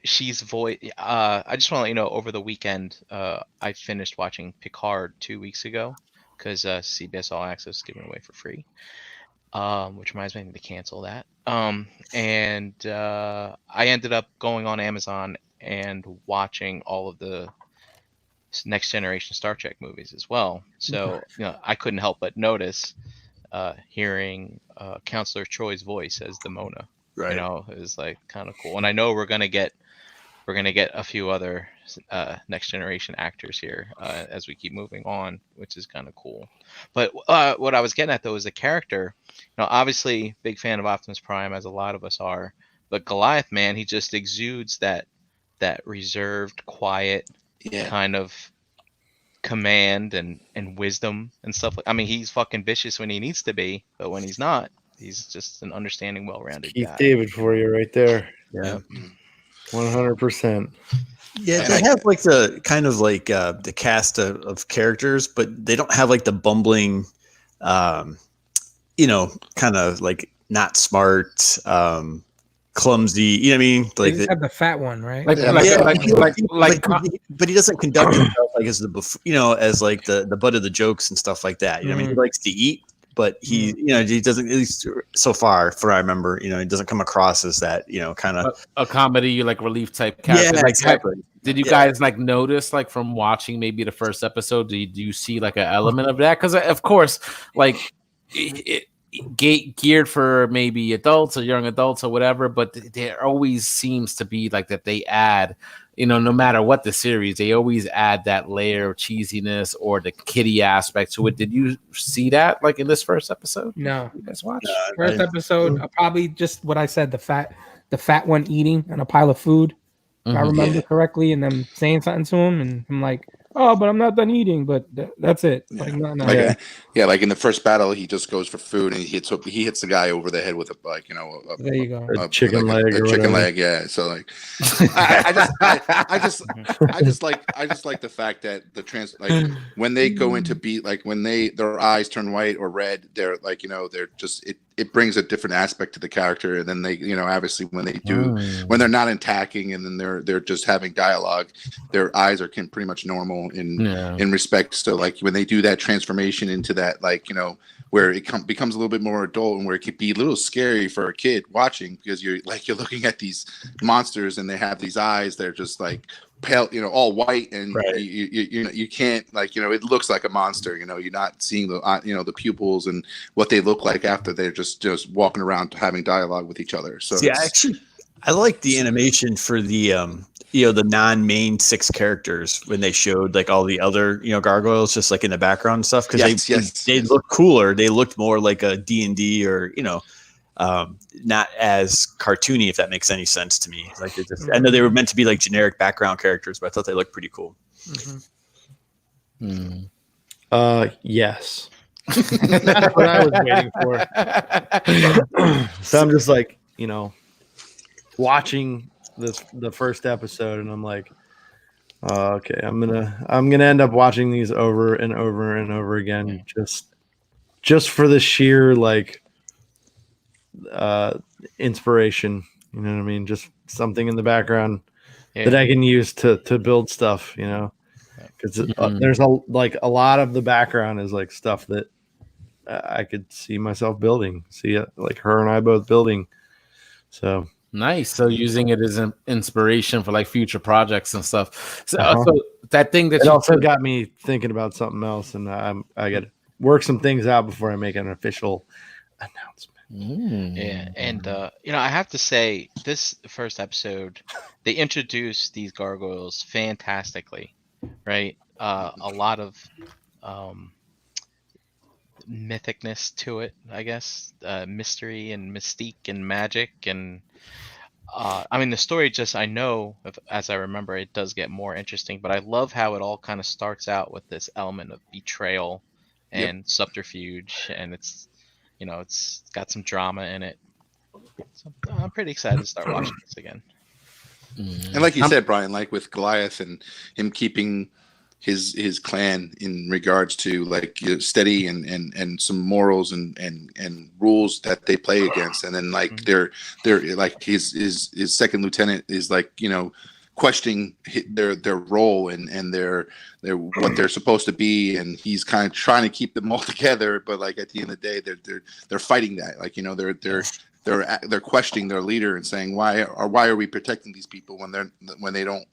she's voice. I just want to let you know, over the weekend, I finished watching Picard 2 weeks ago because CBS All Access is giving it away for free. Which reminds me, I need to cancel that. And I ended up going on Amazon and watching all of the Next Generation Star Trek movies as well. So I couldn't help but notice hearing Counselor Troy's voice as Demona. Right. Is like kind of cool. And I know we're gonna get a few other Next Generation actors here as we keep moving on, which is kind of cool. But what I was getting at though is the character. Obviously big fan of Optimus Prime, as a lot of us are. But Goliath, man, he just exudes that reserved, quiet kind of command and wisdom and stuff. I mean, he's fucking vicious when he needs to be, but when he's not, he's just an understanding, well-rounded Keith guy. David for you right there. Yeah. 100%. Yeah, they have like the kind of like the cast of characters, but they don't have like the bumbling, kind of like not smart, clumsy. You know what I mean? They Like just have the fat one, right? but he doesn't conduct himself like as as like the butt of the jokes and stuff like that. You know what I mean? He likes to eat, but he doesn't, at least so far, for I remember, he doesn't come across as that, kind of a comedy like relief type character. Yeah, exactly. Did you guys like notice, like from watching maybe the first episode, do you see like an element of that? Because of course, like it geared for maybe adults or young adults or whatever, but there always seems to be like that they add, no matter what the series, they always add that layer of cheesiness or the kiddie aspect to it. Did you see that like in this first episode? No. You guys watch? First episode, probably just what I said, the fat one eating on a pile of food. If I remember correctly, and them saying something to him, and I'm like, "Oh, but I'm not done eating." But that's it. Yeah. Like, no. Like in the first battle, he just goes for food and he hits the guy over the head with a There you go. A chicken leg or chicken whatever. leg. Yeah. So like, I just like the fact that when they go into beat, like when their eyes turn white or red, they're like, they're just it brings a different aspect to the character. And then they, obviously when they do, when they're not attacking and then they're just having dialogue, their eyes are pretty much normal in respect. So like when they do that transformation into that, like, where it becomes a little bit more adult and where it could be a little scary for a kid watching, because you're looking at these monsters and they have these eyes. They're just like pale, all white, and Right. you can't, it looks like a monster. You're not seeing the the pupils and what they look like after they're just walking around having dialogue with each other. So See, I like the animation for the the non-main 6 characters when they showed like all the other gargoyles just like in the background and stuff, because they look cooler. They looked more like a D&D or not as cartoony, if that makes any sense to me. Like I know they were meant to be like generic background characters, but I thought they looked pretty cool. Yes. That's what I was waiting for. So I'm just like, watching the first episode, and I'm like, okay, I'm gonna end up watching these over and over and over again, just for the sheer inspiration. You know what I mean? Just something in the background that I can use to build stuff. Because there's a lot of the background is like stuff that I could see myself building. See it like her and I both building. So nice. So using it as an inspiration for like future projects and stuff. So, so that thing that it also got me thinking about something else, and I got to work some things out before I make an official announcement. Yeah, and I have to say, this first episode, they introduced these gargoyles fantastically, right? A lot of mythicness to it, I guess, mystery and mystique and magic, and the story I know, as I remember, it does get more interesting, but I love how it all kind of starts out with this element of betrayal and subterfuge, and it's got some drama in it. So I'm pretty excited to start watching this again. And like you said, Brian, like with Goliath and him keeping his clan in regards to steady and some morals and rules that they play against, and then they're like his second lieutenant is questioning their role and their what they're supposed to be, and he's kind of trying to keep them all together, but at the end of the day they're fighting that, they're questioning their leader and saying why are we protecting these people when they don't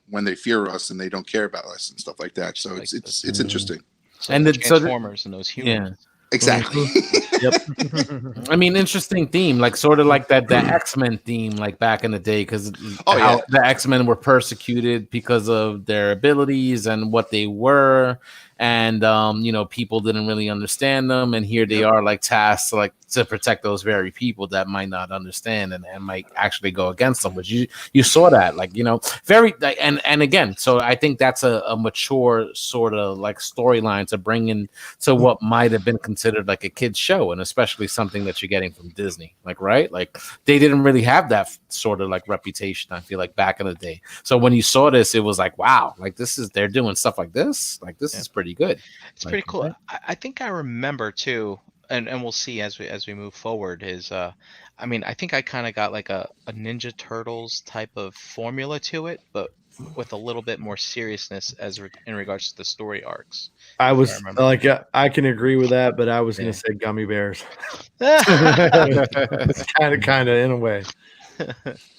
when they fear us and they don't care about us and stuff like that. So it's interesting. So and the the Transformers and those humans. Exactly. Yep. I mean, interesting theme, sort of like that the X-Men theme, back in the day, because the X-Men were persecuted because of their abilities and what they were, and people didn't really understand them, and here they are tasked to protect those very people that might not understand and might actually go against them. But you saw that very and again, so I think that's a mature sort of storyline to bring in to what might have been considered a kid's show, and especially something that you're getting from Disney, right? They didn't really have that sort of reputation, I feel back in the day. So when you saw this, it was wow, they're doing stuff like this, this is pretty good. It's pretty cool. I think I remember too, and we'll see as we move forward, is I think I kind of got a Ninja Turtles type of formula to it, but with a little bit more seriousness in regards to the story arcs. I was I can agree with that, but I was going to say Gummy Bears. kind of in a way.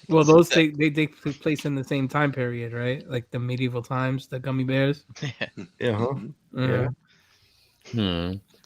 Well, those they take place in the same time period, right? Like the medieval times, the Gummy Bears. Yeah.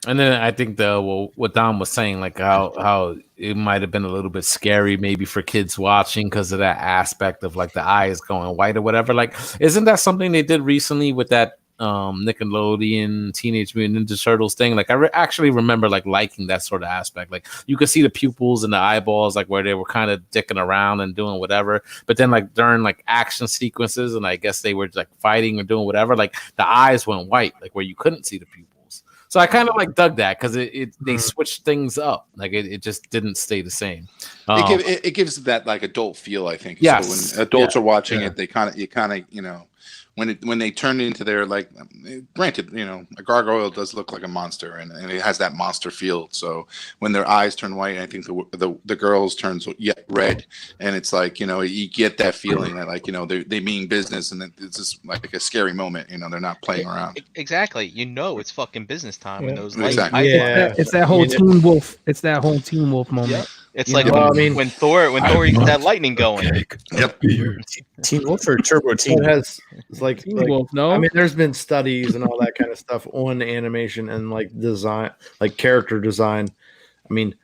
And then I think what Dom was saying, how it might have been a little bit scary maybe for kids watching because of that aspect of the eyes going white or whatever. Isn't that something they did recently with that Nickelodeon Teenage Mutant Ninja Turtles thing? I actually remember liking that sort of aspect. You could see the pupils and the eyeballs where they were kind of dicking around and doing whatever, but then during action sequences, and I guess they were fighting or doing whatever, the eyes went white, where you couldn't see the pupils. So I kind of dug that because they switched things up. It just didn't stay the same. It gives that adult feel, I think. Yes. So when adults are watching it, they kind of when they turn into their like, granted, a gargoyle does look like a monster, and it has that monster feel. So when their eyes turn white, I think the girls turns yet red, and it's like, you get that feeling that like, they mean business, and it's just like a scary moment. They're not playing around. Exactly. It's fucking business time when those Exactly. lights Yeah. It's that whole Teen Wolf. It's that whole Teen Wolf moment. Yep. It's You like know, Well, I mean- when Thor gets that lightning going. Yep. Teen Wolf or Turbo It Teen? has it's like, Teen Wolf, no. I mean, there's been studies and all that kind of stuff on animation and like design, like character design. I mean,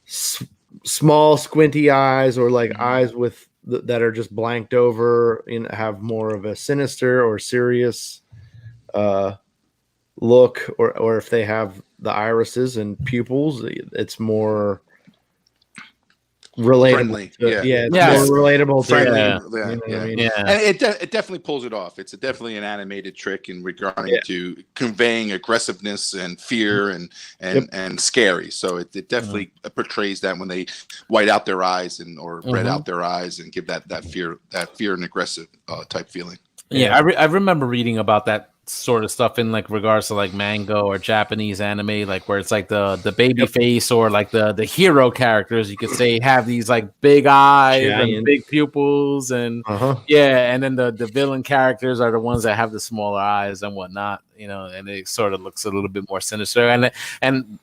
small squinty eyes or like eyes with that are just blanked over and have more of a sinister or serious look, or if they have the irises and pupils, it's more relatable. Friendly, to- yeah. it's Yes. more relatable. Friendly, To, Yeah. you know what I mean? Yeah. And it definitely pulls it off. It's definitely an animated trick in regarding to conveying aggressiveness and fear and scary. So it definitely portrays that when they white out their eyes or red out their eyes and give that fear and aggressive type feeling. Yeah, I remember reading about that sort of stuff in like regards to like manga or Japanese anime, like where it's like the baby face or like the hero characters, you could say, have these like big eyes and Giant. big pupils, and and then the villain characters are the ones that have the smaller eyes and whatnot, and it sort of looks a little bit more sinister. And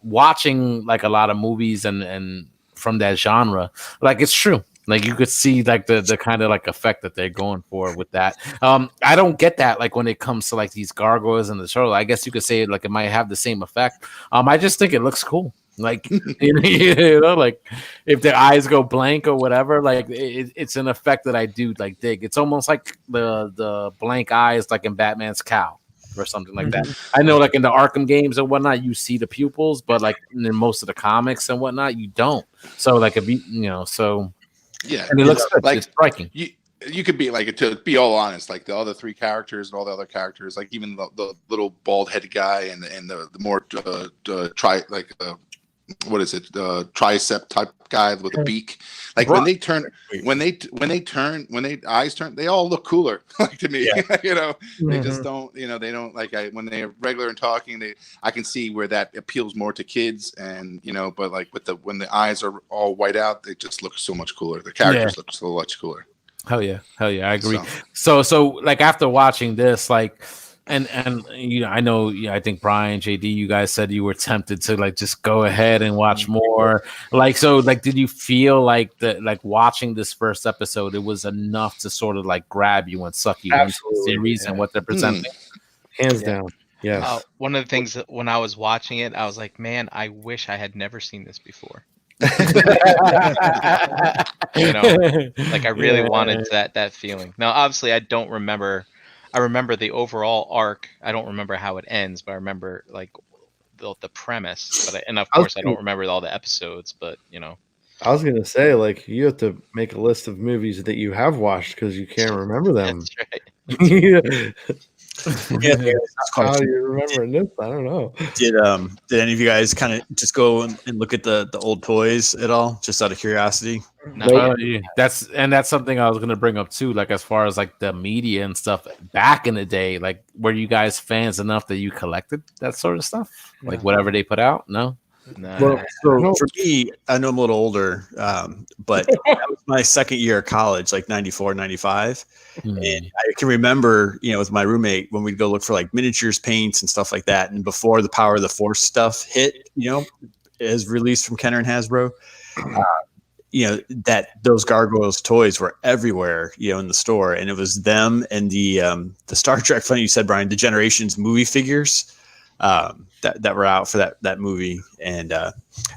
watching like a lot of movies and from that genre, like it's true. Like you could see like the kind of like effect that they're going for with that. I don't get that like when it comes to like these gargoyles in the show. I guess you could say like it might have the same effect. I just think it looks cool. Like like if their eyes go blank or whatever, like it's an effect that I do like dig. It's almost like the blank eyes like in Batman's cowl or something like that. I know like in the Arkham games and whatnot, you see the pupils, but like in most of the comics and whatnot, you don't. So like if so. Yeah, And it looks good. like It's striking. You could be like, to be all honest, like the other three characters and all the other characters, like even the little bald headed guy and the more tricep type guy with a beak. Like when they eyes turn, they all look cooler. Like to me, they just don't. They don't like when they're regular and talking. I can see where that appeals more to kids, and but like when the eyes are all white out, they just look so much cooler. The characters look so much cooler. Hell yeah, I agree. So like after watching this, like. And I know, I think Brian, JD, you guys said you were tempted to like just go ahead and watch more. Like, so like, did you feel like watching this first episode, it was enough to sort of like grab you and suck you into the series and what they're presenting? Hands down. Yeah. One of the things that when I was watching it, I was like, man, I wish I had never seen this before. Like I really wanted that feeling. Now, obviously, I don't remember. I remember the overall arc. I don't remember how it ends, but I remember like the premise. And of course, I don't remember all the episodes. But I was gonna say, like, you have to make a list of movies that you have watched because you can't remember them. that's right. How do you remember this? I don't know. Did any of you guys kind of just go and look at the old toys at all, just out of curiosity? No, Yeah. That's something I was gonna bring up too. Like as far as like the media and stuff back in the day, like were you guys fans enough that you collected that sort of stuff? Like whatever they put out? No. Well, so for me, I know I'm a little older, but that was my second year of college, like 94, 95. And I can remember, with my roommate when we'd go look for like miniatures, paints, and stuff like that. And before the Power of the Force stuff hit, is released from Kenner and Hasbro, that those Gargoyles toys were everywhere, in the store. And it was them and the Star Trek, funny you said, Brian, the Generations movie figures that were out for that movie. And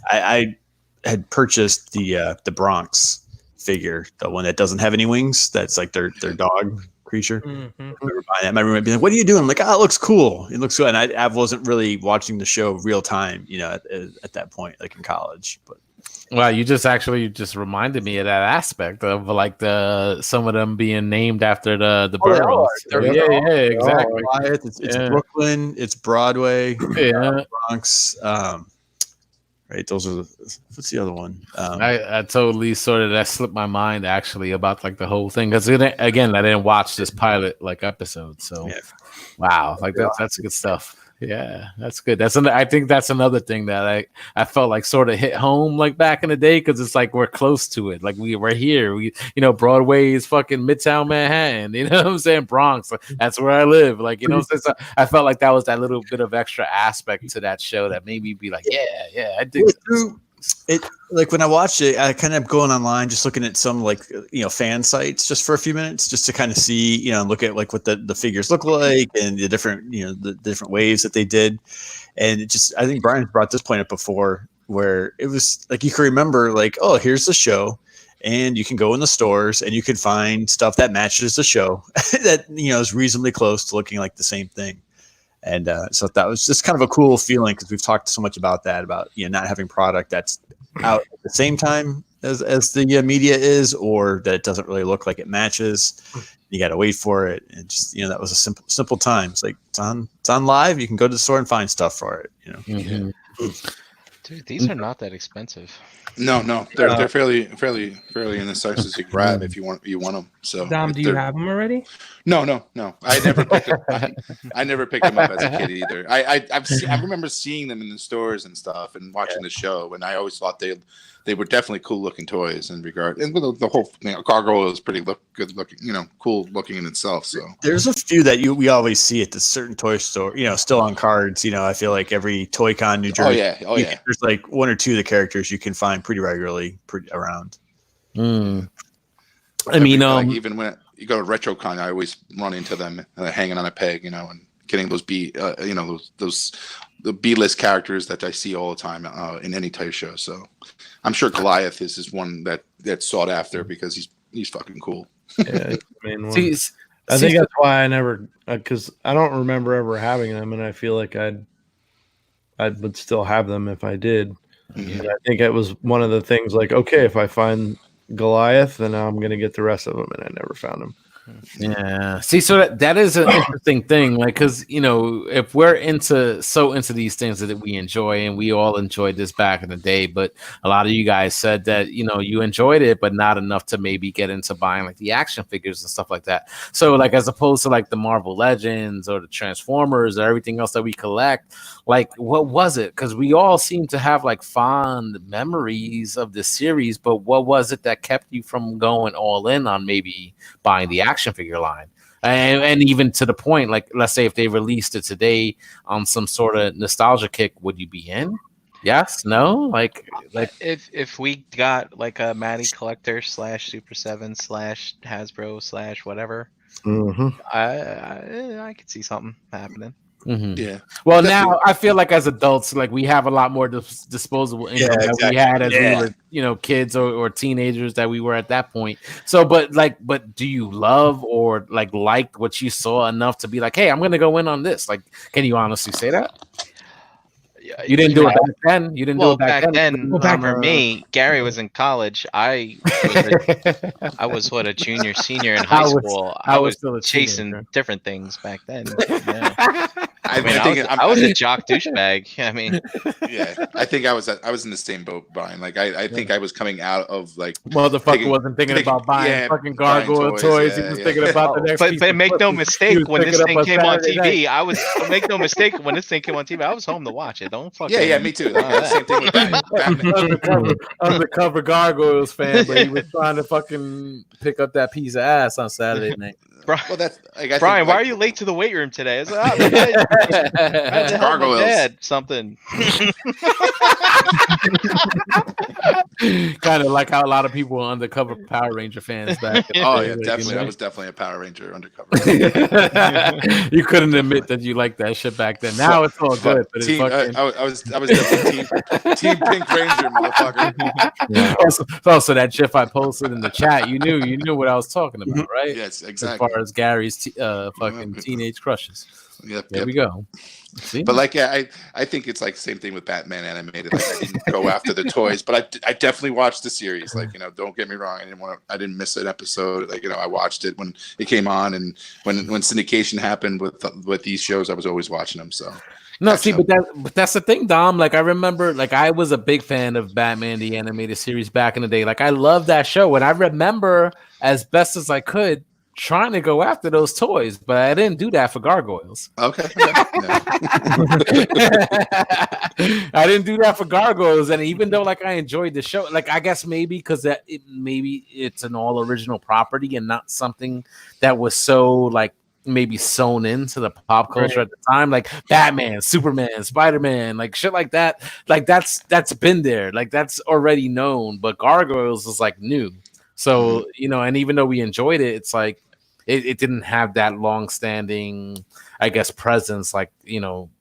I had purchased the Bronx figure, the one that doesn't have any wings. That's like their dog creature. I remember buying that. My roommate being like, "What are you doing?" I'm like, "Oh, it looks cool. It looks good." And I wasn't really watching the show real time, at that point, like in college. But well, you just reminded me of that aspect of like some of them being named after the boroughs. Yeah, exactly. It's Brooklyn, it's Broadway, Yeah. Bronx. right? Those are what's the other one? I totally sort of that slipped my mind actually about like the whole thing because again I didn't watch this pilot like episode, so Yeah. wow, like that's good stuff. Yeah, that's good. I think that's another thing that I felt like sort of hit home like back in the day because it's like we're close to it. Like we're here. Broadway is fucking Midtown Manhattan. You know what I'm saying? Bronx. That's where I live. Like so I felt like that was that little bit of extra aspect to that show that made me be like, yeah, I dig it. Like when I watched it, I kind of going online, just looking at some like fan sites just for a few minutes, just to kind of see look at like what the figures look like and the different the different waves that they did, and it just I think Brian brought this point up before where it was like you can remember like, oh, here's the show, and you can go in the stores and you can find stuff that matches the show that is reasonably close to looking like the same thing. And so that was just kind of a cool feeling because we've talked so much about that, about not having product that's out at the same time as the media is, or that it doesn't really look like it matches. You got to wait for it, and just that was a simple time. It's like it's on live. You can go to the store and find stuff for it. Mm-hmm. Dude, these are not that expensive. No, they're fairly indecisive to grab if you want them. So Dom, do you have them already? No. I never picked them up as a kid either. I remember seeing them in the stores and stuff and watching the show, and I always thought they were definitely cool looking toys in regard. And the whole Gargoyle is pretty good looking, cool looking in itself. So there's a few that we always see at the certain toy store, still on cards. I feel like every Toy Con New Jersey, there's like one or two of the characters you can find pretty regularly around. I mean, even when you go to RetroCon, I always run into them hanging on a peg, and getting those the B-list characters that I see all the time in any toy show. So I'm sure Goliath is one that's sought after because he's fucking cool. Yeah, I think that's why I never, because I don't remember ever having them, and I feel like I would still have them if I did. Mm-hmm. And I think it was one of the things like, okay, if I find Goliath, then I'm going to get the rest of them, and I never found them. Yeah. See, so that is an interesting thing, like, because if we're into these things that we enjoy, and we all enjoyed this back in the day, but a lot of you guys said that you enjoyed it, but not enough to maybe get into buying like the action figures and stuff like that. So like as opposed to like the Marvel Legends or the Transformers or everything else that we collect, like what was it? Because we all seem to have like fond memories of this series, but what was it that kept you from going all in on maybe buying the action figure line? And even to the point, like, let's say if they released it today on some sort of nostalgia kick, would you be in? Yes? No? Like if we got like a Matty Collector / Super 7 / Hasbro / whatever, I could see something happening. Mm-hmm. Yeah. Well, now I feel like as adults, like we have a lot more disposable income that we had as we were, kids or teenagers that we were at that point. So, but do you love or like what you saw enough to be like, hey, I'm going to go in on this? Like, can you honestly say that? You didn't do it back then. You didn't do it back then. For me, Gary was in college. I was a junior, senior in high school. I was still chasing different things back then. Yeah. I was a jock douchebag. I mean, yeah, I think I was in the same boat, Brian. Like I think I was coming out of like motherfucker wasn't thinking about buying fucking Gargoyle toys. He was thinking about the next. But make no mistake, when this thing came on TV, I was home to watch it. Don't fucking. Yeah, me too. Same thing with Batman. Undercover Gargoyles fan, but he was trying to fucking pick up that piece of ass on Saturday night. Well, that's Brian. Why are you late to the weight room today? It's like, Gargoyles. Dad, something. Kind of like how a lot of people were undercover Power Ranger fans back. Oh yeah, definitely. I was definitely a Power Ranger undercover. You couldn't admit that you liked that shit back then. Now it's all good. But I was definitely team Pink Ranger, motherfucker. Yeah. Also, that GIF I posted in the chat, you knew what I was talking about, right? Yes, exactly. As far as Gary's fucking teenage crushes. Yep, there we go. See? But like, yeah, I think it's like the same thing with Batman animated. Like, I didn't go after the toys, but I definitely watched the series. Like, don't get me wrong, I didn't miss an episode. Like, I watched it when it came on, and when syndication happened with these shows, I was always watching them. So No, catch see, up. but that's the thing, Dom. Like I remember, like I was a big fan of Batman the animated series back in the day. Like I loved that show, and I remember as best as I could trying to go after those toys, but I didn't do that for Gargoyles. Okay. Yeah. I didn't do that for Gargoyles, and even though like I enjoyed the show, like I guess maybe because maybe it's an all original property and not something that was so like maybe sewn into the pop culture at the time, like Batman, Superman, Spider-Man, like shit like that. Like that's been there, like that's already known. But Gargoyles is like new, so you know. And even though we enjoyed it, it's like it didn't have that long-standing, I guess, presence like DC,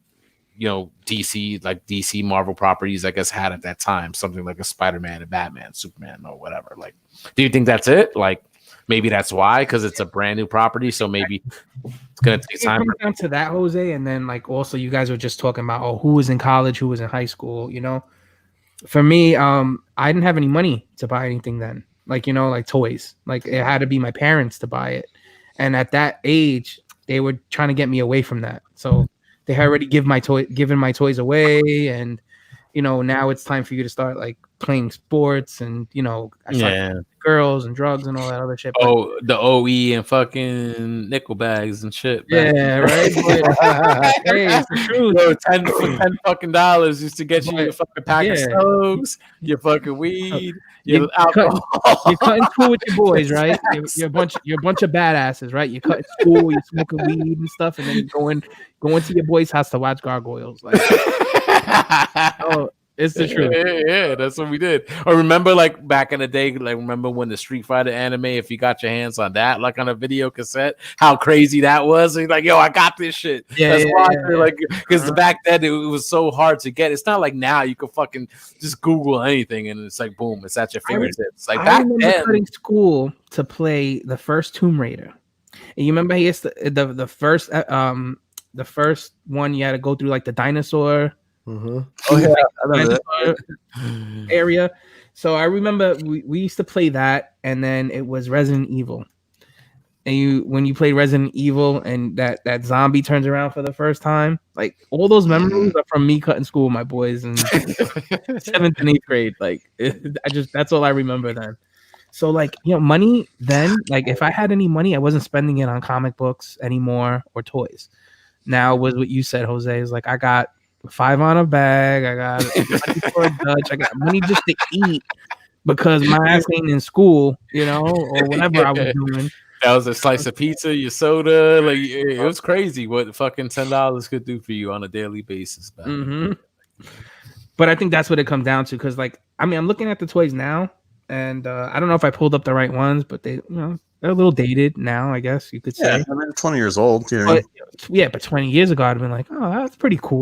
like DC Marvel properties, I guess, had at that time. Something like a Spider-Man, a Batman, Superman, or whatever. Like, do you think that's it? Like, maybe that's why, because it's a brand new property, so maybe it's gonna take time. It comes down to that, Jose, and then like also you guys were just talking about who was in college, who was in high school. You know, for me, I didn't have any money to buy anything then. Like like toys. Like it had to be my parents to buy it, and at that age, they were trying to get me away from that. So they had already given my toys away, and now it's time for you to start like playing sports, and I started girls and drugs and all that other shit. Oh, the OE and fucking nickel bags and shit. Yeah, right. Hey, it's the truth. Yo, $10 fucking dollars used to get you your fucking pack of smokes, your fucking weed, your alcohol. You're cutting school with your boys, right? You're a bunch of badasses, right? You're cutting school, you're smoking weed and stuff, and then you're going to your boy's house to watch Gargoyles. Like, oh. It's the truth. Yeah, that's what we did. Or remember, like back in the day, like remember when the Street Fighter anime, if you got your hands on that, like on a video cassette, how crazy that was. And like, yo, I got this shit. That's why, like, because back then it was so hard to get. It's not like now you can fucking just Google anything and it's like boom, it's at your fingertips. Like back then, cutting school to play the first Tomb Raider. And you remember the first one you had to go through like the dinosaur. Mm-hmm. Oh yeah, area. So I remember we used to play that, and then it was Resident Evil. And when you play Resident Evil, and that zombie turns around for the first time, like all those memories are from me cutting school with my boys in 7th and 8th grade. Like that's all I remember then. So like money then, like if I had any money, I wasn't spending it on comic books anymore or toys. Now was what you said, Jose, is like I got $5 on a bag. I got money for a Dutch. I got money just to eat because my ass ain't in school, or whatever I was doing. That was a slice of pizza, your soda. Like it was crazy what fucking $10 could do for you on a daily basis. Mm-hmm. But I think that's what it comes down to, because like I'm looking at the toys now, and I don't know if I pulled up the right ones, but they they're a little dated now, I guess you could say. Yeah, 20 years old. But 20 years ago, I'd have been like, oh, that's pretty cool.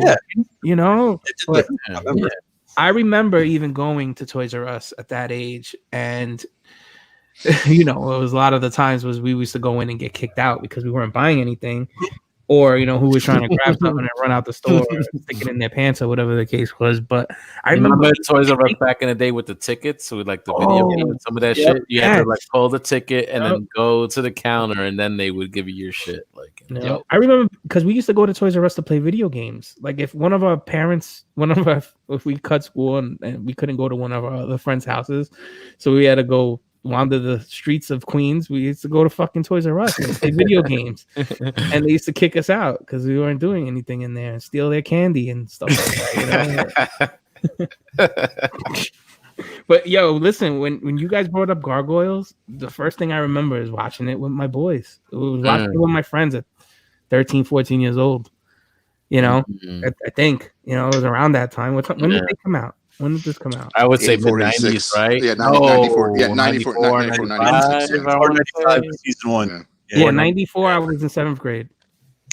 Yeah. But, I remember even going to Toys R Us at that age, and it was a lot of the times was we used to go in and get kicked out because we weren't buying anything, or who was trying to grab something and run out the store, or stick it in their pants, or whatever the case was. But I remember Toys R Us back in the day with the tickets, with like the video game and some of that shit. You had to like pull the ticket and then go to the counter, and then they would give you your shit. Like, I remember because we used to go to Toys R Us to play video games. Like if one of our parents, if we cut school and we couldn't go to one of our other friends' houses, so we had to go wander the streets of Queens. We used to go to fucking Toys R Us and play video games, and they used to kick us out because we weren't doing anything in there and steal their candy and stuff like that. But yo, listen, when you guys brought up Gargoyles, the first thing I remember is watching it with my boys. It was watching it with my friends at 13, 14 years old. I think it was around that time. When did they come out? When did this come out? I would say mid-90s, right? Yeah, 94. Yeah, 94, 95. Season 1. Yeah, 94. I was in 7th grade,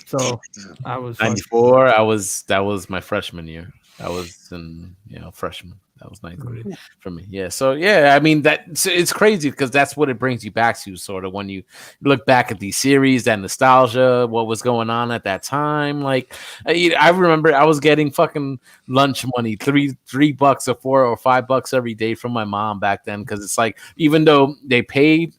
so I was 94. That was my freshman year. I was in freshman. That was 9th grade for me. Yeah. So yeah, I mean it's crazy because that's what it brings you back to, sort of when you look back at these series, that nostalgia, what was going on at that time. Like I remember I was getting fucking lunch money, $3 or $4 or $5 every day from my mom back then, because it's like even though they paid,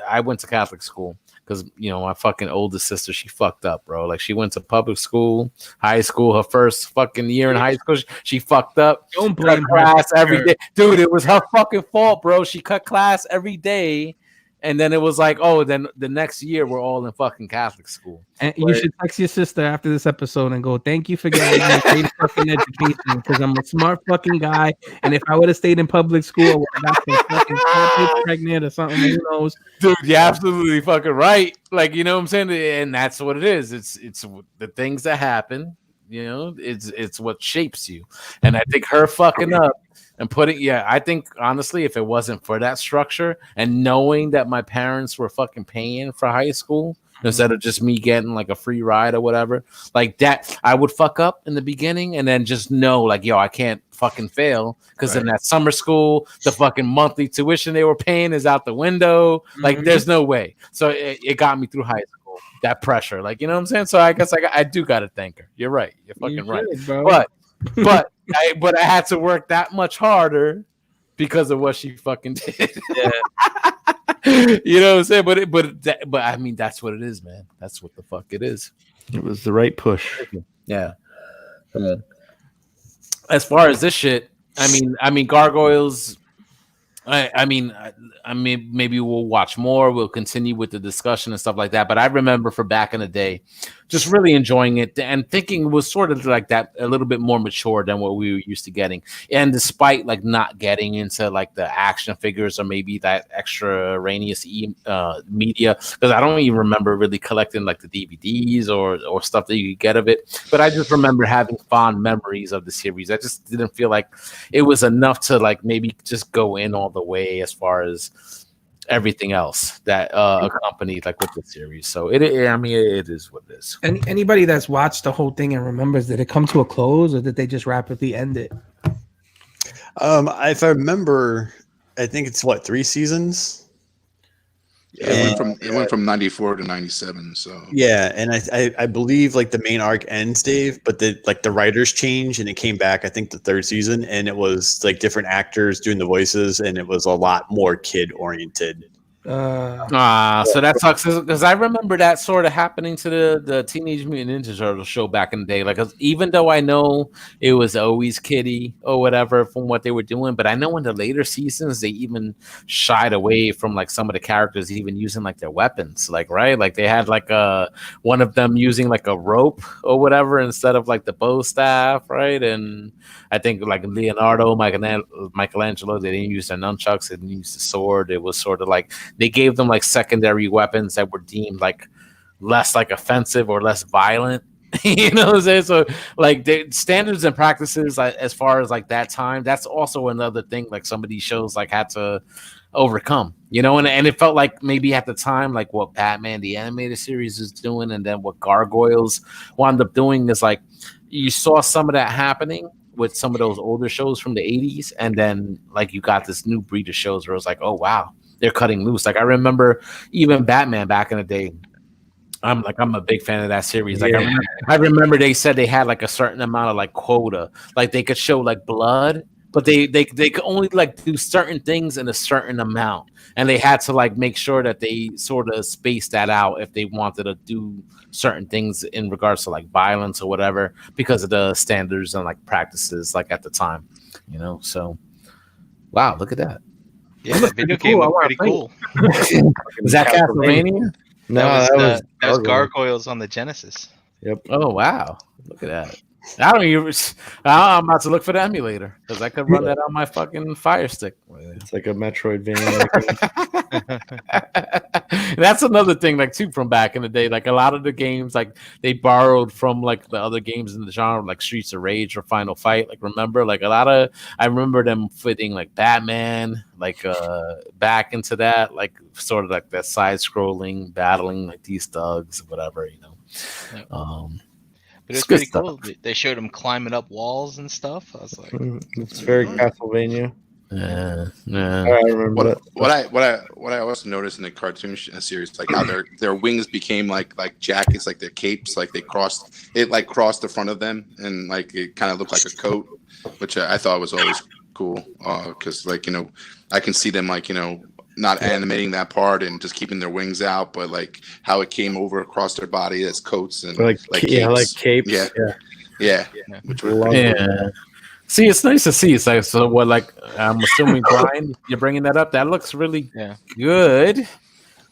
I went to Catholic school. because my fucking oldest sister, she fucked up, bro. Like she went to public school, high school, her first fucking year in high school, she fucked up. Don't blame her. Class every day, dude. It was her fucking fault, bro. She cut class every day. And then it was like, oh, then the next year we're all in fucking Catholic school. And you should text your sister after this episode and go, thank you for getting me a great fucking education because I'm a smart fucking guy. And if I would have stayed in public school, I would have got some fucking pregnant or something. Who knows? Dude, you're absolutely fucking right. Like, you know what I'm saying? And that's what it is. It's the things that happen, it's what shapes you. And I think her fucking up and I think honestly, if it wasn't for that structure and knowing that my parents were fucking paying for high school instead of just me getting like a free ride or whatever, like that, I would fuck up in the beginning and then just know like, yo, I can't fucking fail because in that summer school, the fucking monthly tuition they were paying is out the window. Like, there's no way. So it got me through high school. That pressure, like, you know what I'm saying? So I guess I do got to thank her. You're right. You're fucking right. Bro. But I had to work that much harder because of what she fucking did. Yeah. You know what I'm saying? But I mean, that's what it is, man. That's what the fuck it is. It was the right push. Yeah. As far as this shit, I mean, Gargoyles. I mean, maybe we'll watch more. We'll continue with the discussion and stuff like that. But I remember for back in the day, just really enjoying it and thinking it was sort of like that, a little bit more mature than what we were used to getting. And despite like not getting into like the action figures or maybe that extraneous media, because I don't even remember really collecting like the DVDs or stuff that you could get of it. But I just remember having fond memories of the series. I just didn't feel like it was enough to like maybe just go in all the way as far as everything else that accompanied like with the series. So it is what it is. Anybody that's watched the whole thing and remembers, did it come to a close or did they just rapidly end it? If I remember, I think it's 3 seasons. Yeah, it went from 94 to 97. So yeah, and I believe like the main arc ends, Dave, but the writers changed and it came back. I think the 3rd season, and it was like different actors doing the voices, and it was a lot more kid oriented. So that sucks because I remember that sort of happening to the Teenage Mutant Ninja Turtles show back in the day. Like, even though I know it was always kiddie or whatever from what they were doing, but I know in the later seasons they even shied away from like some of the characters even using like their weapons, like right, like they had like one of them using like a rope or whatever instead of like the bow staff, right? And I think like Leonardo, Michelangelo, they didn't use their nunchucks, they didn't use the sword. It was sort of like they gave them like secondary weapons that were deemed like less like offensive or less violent. You know what I'm saying? So like the standards and practices as far as like that time, that's also another thing like some of these shows like had to overcome, and it felt like maybe at the time like what Batman the animated series is doing and then what Gargoyles wound up doing is like you saw some of that happening with some of those older shows from the 80s, and then like you got this new breed of shows where it was like, oh wow, they're cutting loose. Like I remember even Batman back in the day. I'm a big fan of that series. Like I remember they said they had like a certain amount of like quota, like they could show like blood, but they could only like do certain things in a certain amount, and they had to like make sure that they sort of spaced that out if they wanted to do certain things in regards to like violence or whatever because of the standards and like practices like at the time, So, wow, look at that. Yeah, the video game looked pretty cool. Is that Castlevania? No, that was Gargoyles on the Genesis. Yep. Oh wow! Look at that. I'm about to look for the emulator because I could run that on my fucking Fire Stick. It's like a Metroidvania. That's another thing, like too, from back in the day. Like a lot of the games, like they borrowed from like the other games in the genre, like Streets of Rage or Final Fight. Like remember, like I remember them fitting like Batman, like back into that, like sort of like that side-scrolling, battling like these thugs, whatever, Yep. But it's pretty cool. They showed him climbing up walls and stuff. I was like, it's very Castlevania. Yeah. I remember what I also noticed in the cartoon series, like how their wings became like jackets, like their capes, like they crossed the front of them, and like it kind of looked like a coat, which I thought was always cool. Because I can see them like not animating that part and just keeping their wings out, but like how it came over across their body as coats and like capes. Yeah. Yeah. Which was Yeah. See, it's nice to see. It's like, so what, like, I'm assuming, Brian, you're bringing that up. That looks really good.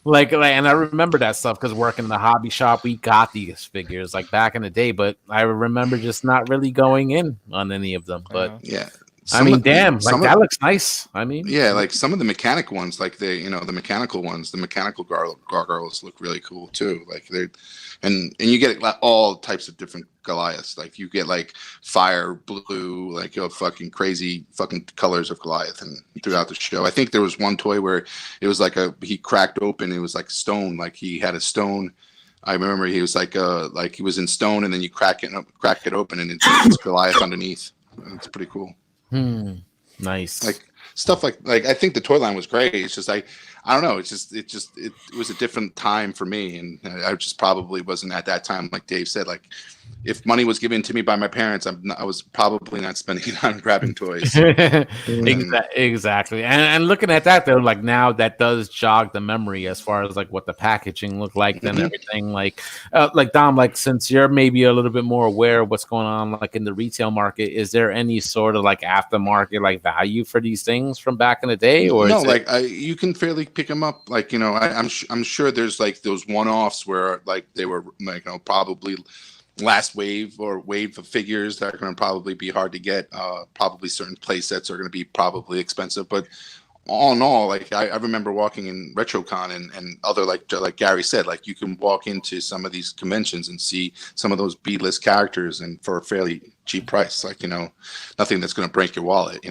Like, and I remember that stuff because working in the hobby shop, we got these figures like back in the day, but I remember just not really going in on any of them. But yeah. I mean, damn, like that looks nice. I mean, yeah, like some of the mechanic ones, like the mechanical ones, the mechanical gargoyles look really cool too. Like they're, and you get all types of different Goliaths. Like you get like fire, blue, like fucking crazy fucking colors of Goliath, and throughout the show. I think there was one toy where it was like he cracked open. It was like stone, like he had a stone. I remember he was like he was in stone, and then you crack it open, and it's Goliath underneath. It's pretty cool. Nice. Like stuff like I think the toy line was great. It's just I don't know. It was a different time for me, and I just probably wasn't at that time. Like Dave said, like if money was given to me by my parents, I was probably not spending it on grabbing toys. Exactly. And looking at that though, like now that does jog the memory as far as like what the packaging looked like and everything. Like Dom, like since you're maybe a little bit more aware of what's going on like in the retail market, is there any sort of like aftermarket like value for these things from back in the day? Or no, like you can fairly pick them up. Like I'm sure there's like those one-offs where like they were like probably last wave or wave of figures that are going to probably be hard to get. Probably certain play sets are going to be probably expensive, but all in all, like I remember walking in RetroCon and other like Gary said, like you can walk into some of these conventions and see some of those B-list characters and for a fairly cheap price. Like nothing that's going to break your wallet.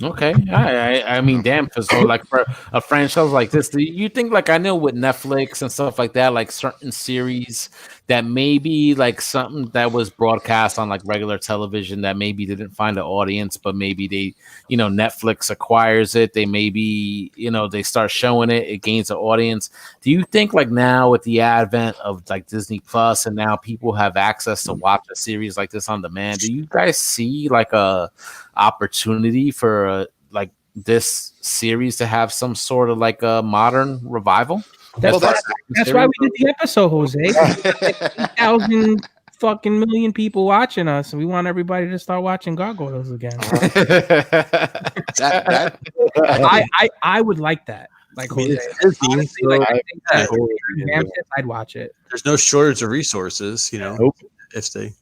Okay, I mean, damn. So, like for a franchise like this, do you think, like, I know with Netflix and stuff like that, like certain series that maybe like something that was broadcast on like regular television that maybe didn't find an audience, but maybe they, Netflix acquires it, they maybe, they start showing it, it gains an audience. Do you think like now with the advent of like Disney Plus and now people have access to watch a series like this on demand, do you guys see like a opportunity for like this series to have some sort of like a modern revival? That's why we did the episode, Jose. 8,000 fucking million people watching us, and we want everybody to start watching Gargoyles again. I would like that. Like Jose, honestly, like, I think that I'd watch it. There's no shortage of resources, if they.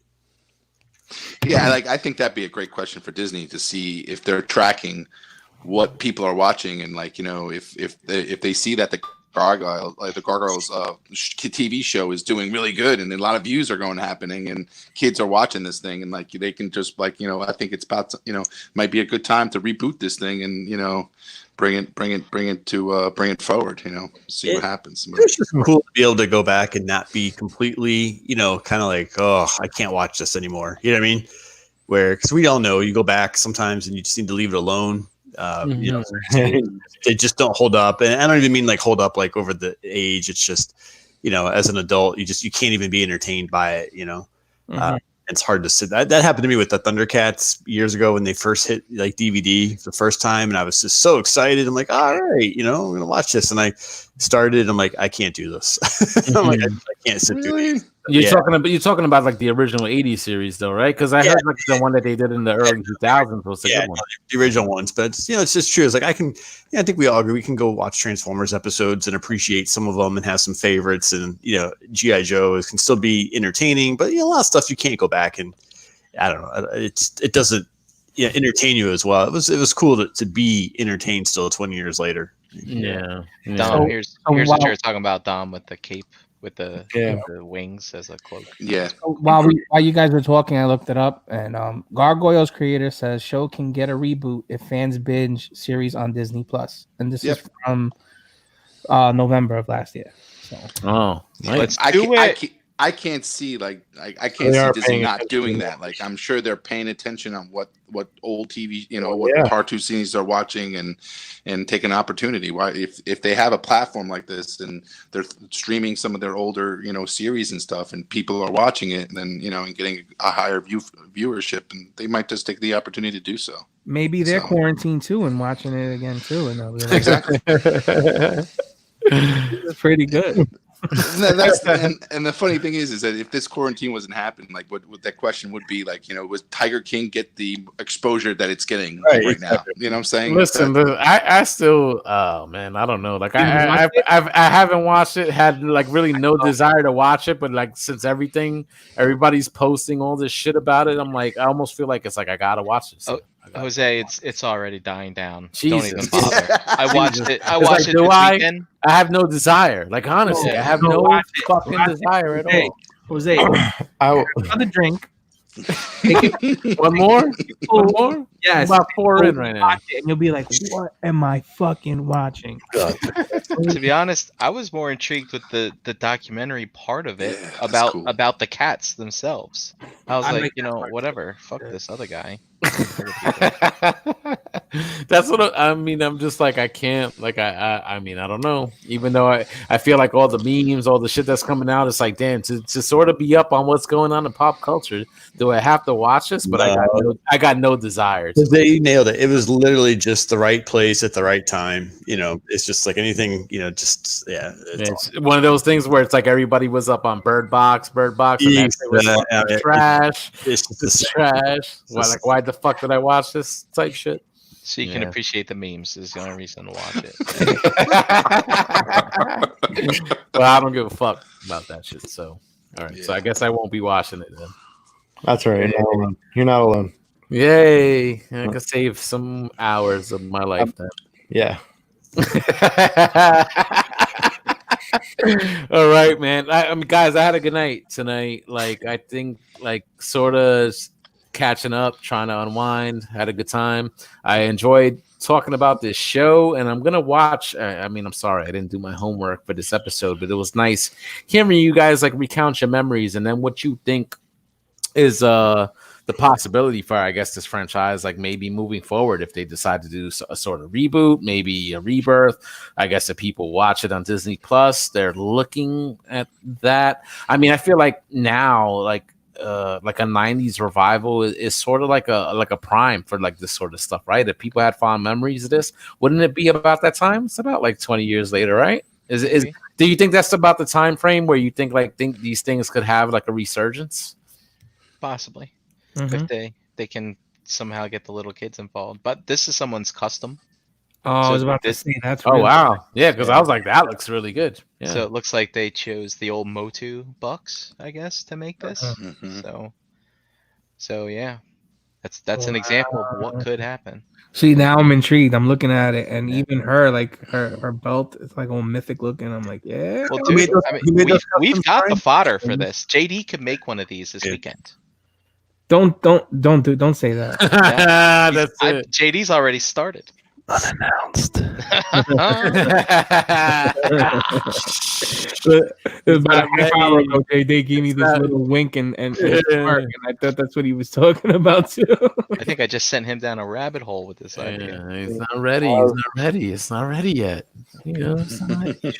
Yeah, like I think that'd be a great question for Disney to see if they're tracking what people are watching, and like if they see that the Gargoyles TV show is doing really good and a lot of views are happening and kids are watching this thing, and like they can just like I think it's about to, might be a good time to reboot this thing and bring it forward, see what happens. It's just cool to be able to go back and not be completely, kind of like, oh, I can't watch this anymore. You know what I mean? Because we all know you go back sometimes and you just need to leave it alone. They just don't hold up, and I don't even mean like hold up like over the age. It's just as an adult, you can't even be entertained by it. It's hard to sit. That happened to me with the Thundercats years ago when they first hit like DVD the first time, and I was just so excited. I'm like, all right, I'm gonna watch this, and I started. I'm like, I can't do this. I'm like, I can't sit through these. You're talking about like the original '80s series though, right? Because I heard like the one that they did in the early 2000s was a good one. The original ones, but it's just true. It's like I think we all agree we can go watch Transformers episodes and appreciate some of them and have some favorites, and G.I. Joe can still be entertaining, but a lot of stuff you can't go back and I don't know. It doesn't entertain you as well. It was cool to be entertained still 20 years later. Yeah. Dom, here's what you're talking about, Dom, with the cape. With the wings as a cloak. Yeah. So while you guys were talking, I looked it up, and Gargoyles creator says show can get a reboot if fans binge series on Disney Plus, and this is from November of last year. So. Oh, nice. I I can't see like I can't They see are Disney paying not attention doing to that. Like I'm sure they're paying attention on what old TV, Oh, what yeah. cartoon scenes they're watching and take an opportunity. Why if they have a platform like this and they're streaming some of their older series and stuff and people are watching it, and then and getting a higher viewership, and they might just take the opportunity to do so. Maybe they're So- quarantined too and watching it again too, and they'll be like, Exactly. "This is pretty good." And the funny thing is that if this quarantine wasn't happening, like what that question would be like, was Tiger King get the exposure that it's getting Right, right now? You know what I'm saying? Listen, I still, oh man, I don't know. Like You haven't watched it? I haven't watched it. Had like really no desire to watch it, but like since everybody's posting all this shit about it, I'm like, I almost feel like it's like I gotta watch this. Oh, Jose, it's already dying down. Jesus. Don't even bother. I watched it. I It's watched like, it do this I? weekend. I have no desire. Like honestly, Yeah. I have No, no watch it. fucking Watch it. desire at Hey, all. Jose, I, another drink. Take it. One more? One more? Yes. I'm about 4 in right now. Watch it, and you'll be like, "What am I fucking watching?" To be honest, I was more intrigued with the documentary part of it Yeah, that's cool. about the cats themselves. I was I like, like that part. whatever. Fuck this other guy. That's what I mean. I'm just like I can't. Like I mean I don't know. Even though I feel like all the memes, all the shit that's coming out, it's like damn to sort of be up on what's going on in pop culture. Do I have to watch this? But I got no desire. To. They nailed it. It was literally just the right place at the right time. It's just like anything. Just yeah. It's one of those things where it's like everybody was up on Bird Box, and that shit was fucking trash. It's just the It's same. trash. Why the fuck did I watch this type shit? So you can Yeah. appreciate the memes is the only reason to watch it. Well, I don't give a fuck about that shit. So, all right. So Yeah. I guess I won't be watching it then. that's right. You're not alone. You're not alone. Yay! I can save some hours of my life then. Yeah. All right, man. I mean, guys, I had a good night tonight. Like, I think, like, sort of catching up, trying to unwind. Had a good time. I enjoyed talking about this show, and I'm gonna watch. I mean, I'm sorry, I didn't do my homework for this episode, but it was nice hearing you guys like recount your memories and then what you think is the possibility for, I guess, this franchise, like maybe moving forward if they decide to do a sort of reboot, maybe a rebirth. I guess if people watch it on Disney Plus, they're looking at that. I mean, I feel like now, like a 90s revival is sort of like a prime for like this sort of stuff, right? If people had fond memories of this, wouldn't it be about that time? It's about like 20 years later, right? Do you think that's about the time frame where you think these things could have like a resurgence? Possibly. Mhm. If they can somehow get the little kids involved. But this is someone's custom. Oh, I was So about to this- say that's. Oh really- wow, yeah, because I was like, that looks really good. Yeah. So it looks like they chose the old Motu Bucks, I guess, to make this. Mhm. So yeah. That's an example of what could happen. See, now I'm intrigued. I'm looking at it, and even her, like her belt, is like all mythic looking. I'm like, yeah. Well, Who made dude, those- I mean, who made those we've custom got the frames? fodder for this. JD could make one of these this Yeah. weekend. Don't say that. That's it. JD's already started. Unannounced. About a half hour ready. ago, they gave me this not- little wink and smirk, and I thought that's what he was talking about too. I think I just sent him down a rabbit hole with this idea. Yeah, he's not ready. He's not ready. It's not ready yet. You know, it's not ready.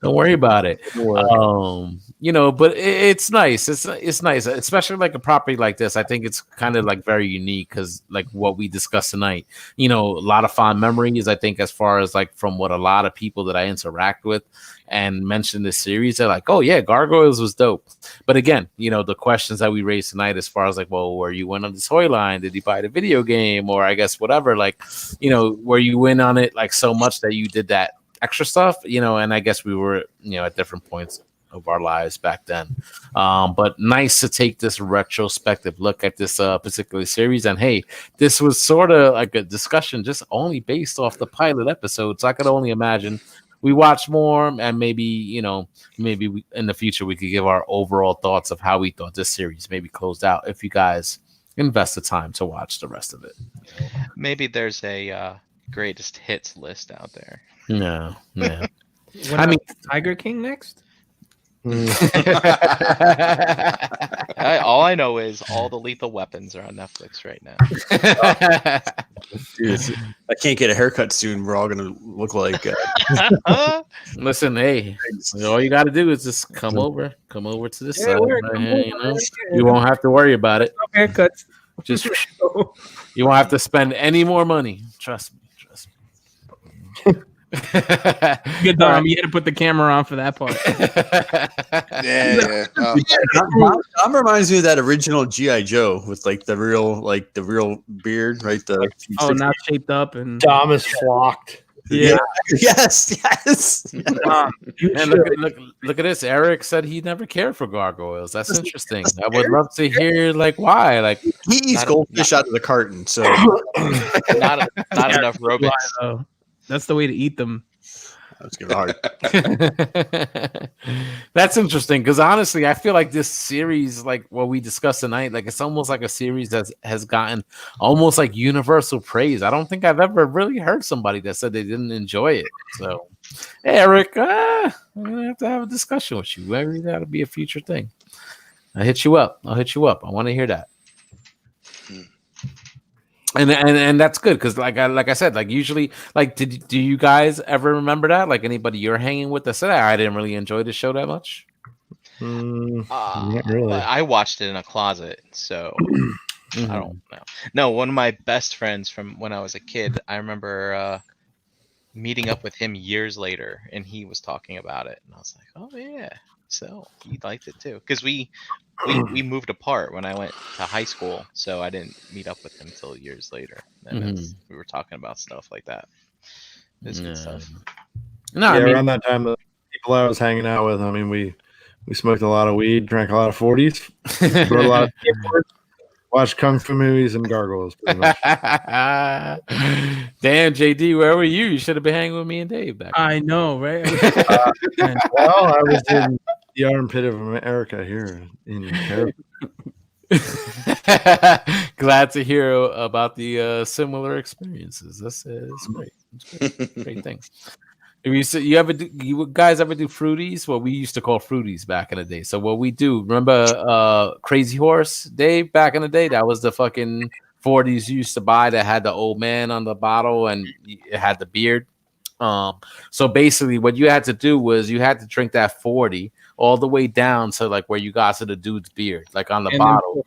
Don't worry about it. But it's nice. It's nice, especially like a property like this. I think it's kind of like very unique because like what we discussed tonight. A lot of fond memories. I think as far as like from what a lot of people that I interact with and mention this series, they're like, oh yeah, Gargoyles was dope. But again, the questions that we raised tonight as far as like, well, were you in on the toy line? Did you buy the video game? Or I guess whatever, like, were you in on it like so much that you did that extra stuff, and I guess we were, at different points of our lives back then. But nice to take this retrospective look at this particular series. And hey, this was sort of like a discussion just only based off the pilot episode. So I could only imagine we watch more and maybe, maybe in the future we could give our overall thoughts of how we thought this series maybe closed out if you guys invest the time to watch the rest of it. Maybe there's a greatest hits list out there. No. I mean, Tiger King next. All I know is all the Lethal Weapons are on Netflix right now. Dude, I can't get a haircut soon. We're all gonna look like. Listen, hey, all you got to do is just come over to this side. Right here, you know, you won't have to worry about it. Haircuts. Just you won't have to spend any more money. Trust me. Good Dom, you had to put the camera on for that part. Yeah. Tom reminds me of that original GI Joe with like the real beard, right? Now shaped up and Dom is flocked. Yeah. Yes. And look at this. Eric said he never cared for gargoyles. That's interesting. I would love to hear like why. Like He eats goldfish out of the carton, so not enough robots. That's the way to eat them. that's gonna be hard. That's interesting because honestly, I feel like this series, like what we discussed tonight, like it's almost like a series that has gotten almost like universal praise. I don't think I've ever really heard somebody that said they didn't enjoy it. So, hey, Eric, I'm gonna have to have a discussion with you. Maybe that'll be a future thing. I'll hit you up. I want to hear that. And that's good because like I said, like usually, like do you guys ever remember that? Like anybody you're hanging with that said I didn't really enjoy the show that much? Not really. I watched it in a closet, so I don't know. No, one of my best friends from when I was a kid, I remember meeting up with him years later, and he was talking about it, and I was like, oh yeah, so he liked it too, because we moved apart when I went to high school, so I didn't meet up with him until years later. And we were talking about stuff like that. This good stuff. No, Yeah, I mean, around that time, the people I was hanging out with, I mean, we smoked a lot of weed, drank a lot of 40s, rode a lot of skateboards, watched kung fu movies and gargoyles. Pretty much. Damn, JD, where were you? You should have been hanging with me and Dave back. I know, right? Well, I was in the armpit of America here in Paris. Glad to hear about the similar experiences. That's great. It's great. Great thing. You guys ever do fruities? Well, we used to call fruities back in the day. So what we do, remember Crazy Horse, Dave, back in the day? That was the fucking 40s you used to buy that had the old man on the bottle and it had the beard. So basically what you had to do was you had to drink that 40 all the way down to like where you got to the dude's beard, like on the bottle.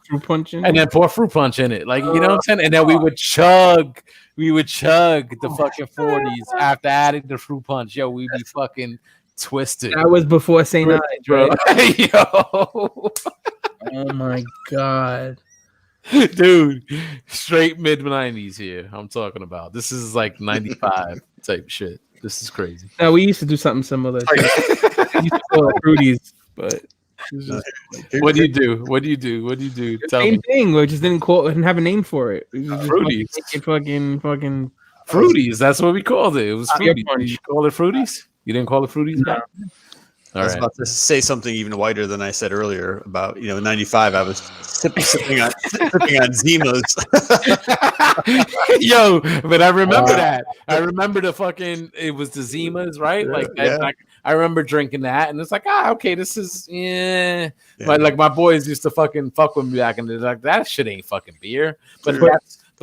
And then pour fruit punch in it. Like, you know what I'm saying? And then we would chug the fucking 40s after adding the fruit punch. Yo, we'd be fucking twisted. That was before St. Ides, bro. right? Yo. Oh my god. Dude, straight mid-90s here. I'm talking about. This is like 95 type shit. This is crazy. No, we used to do something similar. We used to call it fruities, but what do you do? What do you do? Tell same me. thing. We just didn't have a name for it. We just Fruities. fucking Fruities. That's what we called it. It was Beer fruities. punch. Did you call it fruities? You didn't call it fruities? No. I was about to say something even whiter than I said earlier about, in 95, I was sipping on Zimas. Yo, but I remember that. I remember it was the Zimas, right? I remember drinking that, and it's like, okay, this is, yeah. Like my boys used to fucking fuck with me back in the day. Like, that shit ain't fucking beer. But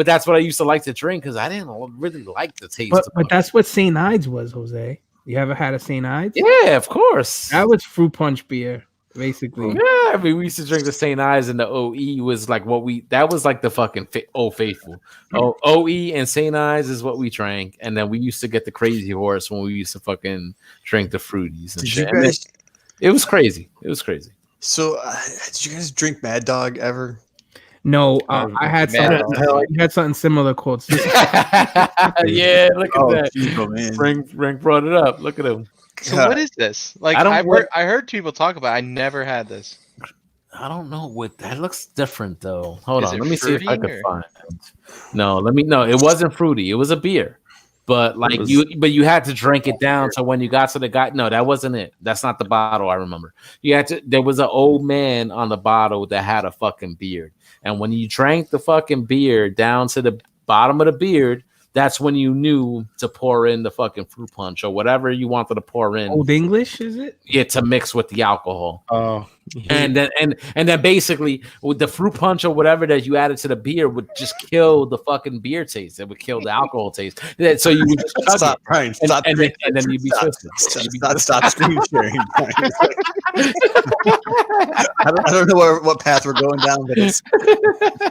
that's what I used to like to drink because I didn't really like the taste. But that's what St. Ides was, Jose. You ever had a St. Ides? Yeah, of course. That was fruit punch beer, basically. Yeah, I mean, we used to drink the St. Ides, and the OE was like that was like the fucking Old Faithful. OE and St. Ides is what we drank, and then we used to get the Crazy Horse when we used to fucking drink the fruities and shit. It was crazy. It was crazy. So, did you guys drink Mad Dog ever? No, I had something similar called. Yeah, look at that. Oh, man. Frank brought it up. Look at him. So what is this? Like I heard people talk about it. I never had this. I don't know what that looks different though. Hold on, let me see if I fruity could find it. No, it wasn't fruity. It was a beer. But you had to drink it down. So when you got to the guy, no, that wasn't it. That's not the bottle. I remember. There was an old man on the bottle that had a fucking beard. And when you drank the fucking beer down to the bottom of the beard, that's when you knew to pour in the fucking fruit punch or whatever you wanted to pour in. Old English, is it? Yeah, to mix with the alcohol. Oh, And then basically with the fruit punch or whatever that you added to the beer would just kill the fucking beer taste. It would kill the alcohol taste. So you would just chug Stop, it. Brian. Stop. And then you'd be twisted. Stop screen sharing. Brian. I don't know what path we're going down, but it's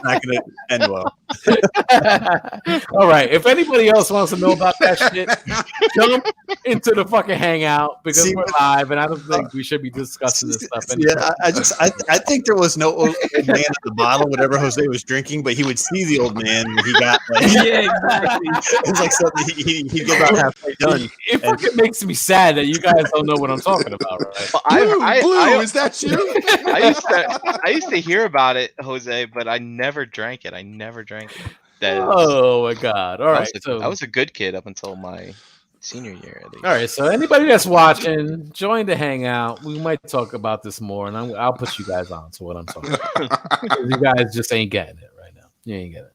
not going to end well. All right. If anybody else wants to know about that shit, jump into the fucking hangout because we're live, and I don't think we should be discussing this stuff anymore. Yeah, I think there was no old man at the bottle, whatever Jose was drinking, but he would see the old man when he got like, Yeah, exactly. it's like something he'd get about halfway done. It fucking makes me sad that you guys don't know what I'm talking about, right? Well, Blue, is that you? I used to hear about it, Jose, but I never drank it. Oh my god! All right, I was a good kid up until my senior year. At least. all right. So anybody that's watching, join the hangout. We might talk about this more, and I'll put you guys on to what I'm talking about. You guys just ain't getting it right now. You ain't getting it.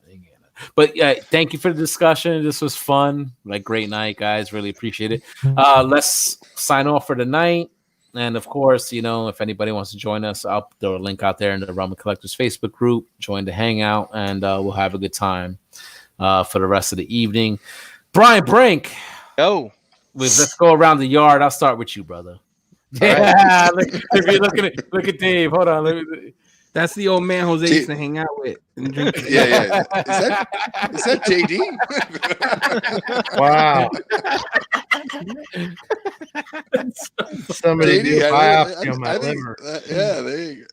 But yeah, thank you for the discussion. This was fun. Like, great night, guys. Really appreciate it. Let's sign off for the night. And of course, if anybody wants to join us, I'll throw a link out there in the Rum and Collectors Facebook group. Join the hangout, and we'll have a good time for the rest of the evening. Brian Brink. Go. Let's go around the yard. I'll start with you, brother. Yeah, look at Dave. Hold on. That's the old man Jose used to hang out with. And drink. Yeah. Is that JD? wow. Somebody did a biopsy on my liver. Yeah, there you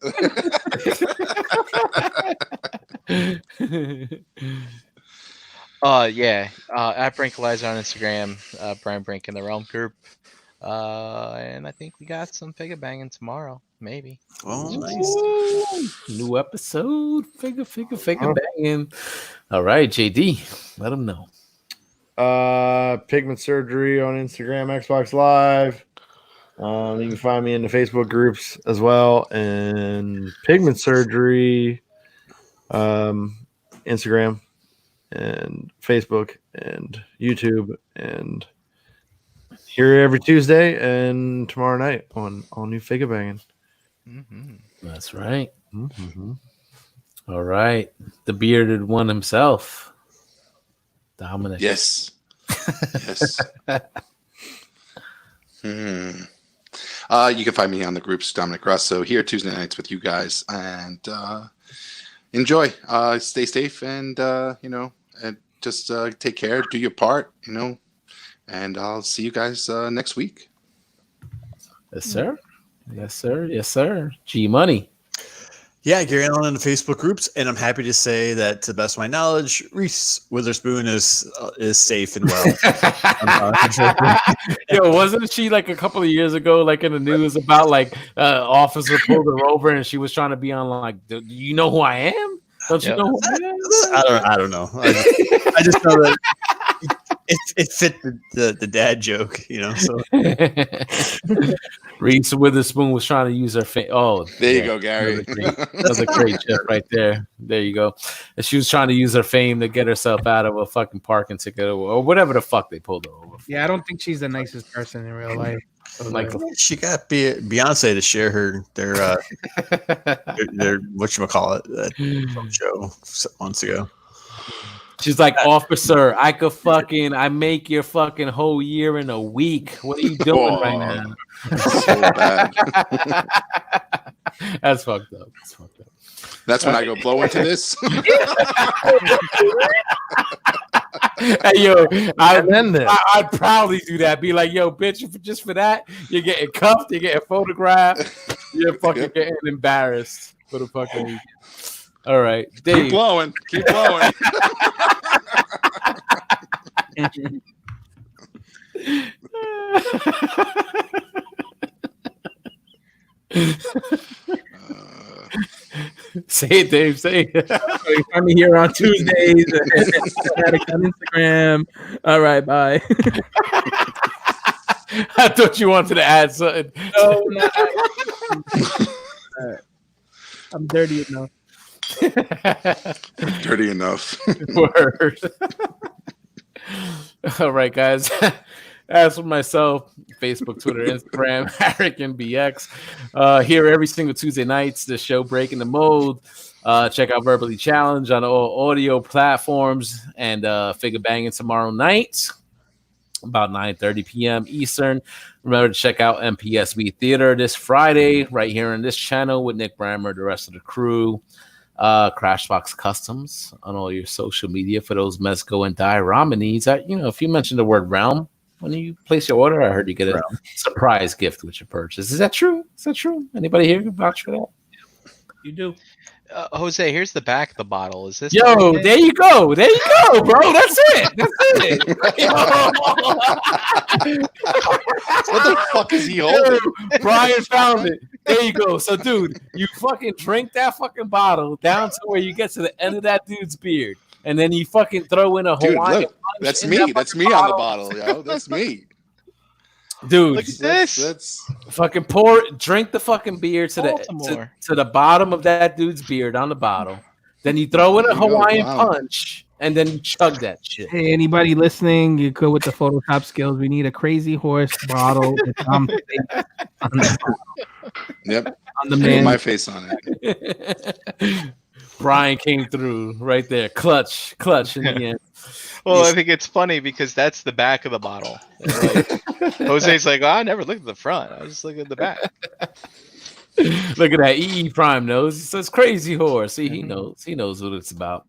go. Yeah. At Brinkalizer on Instagram, Brian Brink in the Realm group. And I think we got some figure banging tomorrow, maybe. Oh, nice. New episode. Figure banging. All right, JD, let them know. Pigment Surgery on Instagram, Xbox Live. You can find me in the Facebook groups as well, and Pigment Surgery, Instagram and Facebook and YouTube, and here every Tuesday and tomorrow night on All New Figure Banging. Mm-hmm. That's right. Mm-hmm. All right, the bearded one himself, Dominic. Yes. You can find me on the groups, Dominic Russo, here Tuesday nights with you guys, and enjoy. Stay safe, and and just take care. Do your part, and I'll see you guys next week. Yes, sir. Yes, sir. Yes, sir. G Money. Yeah, Gary Allen in the Facebook groups, and I'm happy to say that, to the best of my knowledge, Reese Witherspoon is safe and well. Yo, wasn't she like a couple of years ago, like in the news about like officer pulled her over and she was trying to be on like, do you know who I am? Don't you know who I am? I don't know. I just know that it fit the dad joke, So Reese Witherspoon was trying to use her fame. Oh, there you go, Gary. That's a great chip right there. There you go. And she was trying to use her fame to get herself out of a fucking parking ticket or whatever the fuck they pulled her over for. Yeah, I don't think she's the nicest person in real life. Like, she got Beyonce to share their whatchamacallit, that show months ago. She's like, officer, I make your fucking whole year in a week. What are you doing right now? So bad. That's fucked up. That's when I go blow into this. Hey, yo, I'd proudly do that. Be like, yo, bitch, just for that, you're getting cuffed, you're getting photographed, you're fucking getting embarrassed for the fucking weekend. All right, Dave. Keep blowing. Say it, Dave. Say it. You find me here on Tuesdays on Instagram. All right, bye. I thought you wanted to add something. No, I'm dirty enough. Dirty enough. Word. All right, guys. As for myself, Facebook, Twitter, Instagram, HarricanBX. Here every single Tuesday nights, the show Breaking the Mold. Check out Verbally Challenge on all audio platforms, and Figure Banging tomorrow night about 9:30 p.m. Eastern. Remember to check out MPSB Theater this Friday right here on this channel with Nick Brammer, the rest of the crew. Crashbox Customs on all your social media for those Mezco and Dai ramen needs. If you mention the word realm when you place your order, I heard you get a surprise gift with your purchase. Is that true? Anybody here can vouch for that? You do. Jose, here's the back of the bottle. Is this? Yo, there you go, bro. That's it. What the fuck is he holding? Brian found it. There you go. So, dude, you fucking drink that fucking bottle down to where you get to the end of that dude's beard, and then you fucking throw in a Hawaiian. Look, that's me. That's me on the bottle, yo. That's me. Dude, look at this. That's fucking drink the fucking beer to the bottom of that dude's beard on the bottle. Then you throw in a Hawaiian punch, and then you chug that shit. Hey, anybody listening, you could with the Photoshop skills. We need a Crazy Horse bottle. Yep. On the man. My face on it. Brian came through right there. Clutch in the end. Well, I think it's funny because that's the back of the bottle. Jose's like, I never looked at the front. I just look at the back. Look at that. EE Prime knows. He says Crazy Horse. See, he knows. He knows what it's about.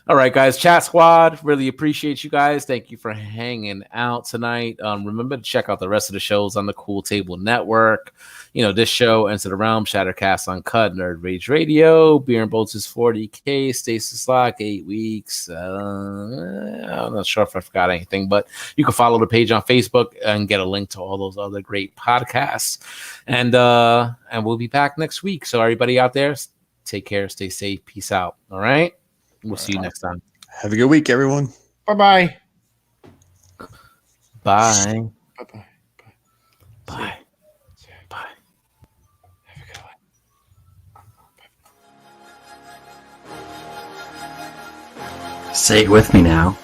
All right, guys. Chat Squad, really appreciate you guys. Thank you for hanging out tonight. Remember to check out the rest of the shows on the Cool Table Network. This show, Enter the Realm, Shattercast Uncut, Nerd Rage Radio, Beer and Bolts is 40K, Stasis Lock, 8 weeks. I'm not sure if I forgot anything, but you can follow the page on Facebook and get a link to all those other great podcasts. And we'll be back next week. So everybody out there, take care, stay safe, peace out. All right? We'll see you next time. Have a good week, everyone. Bye-bye. Bye. Bye-bye. Bye. Say it with me now.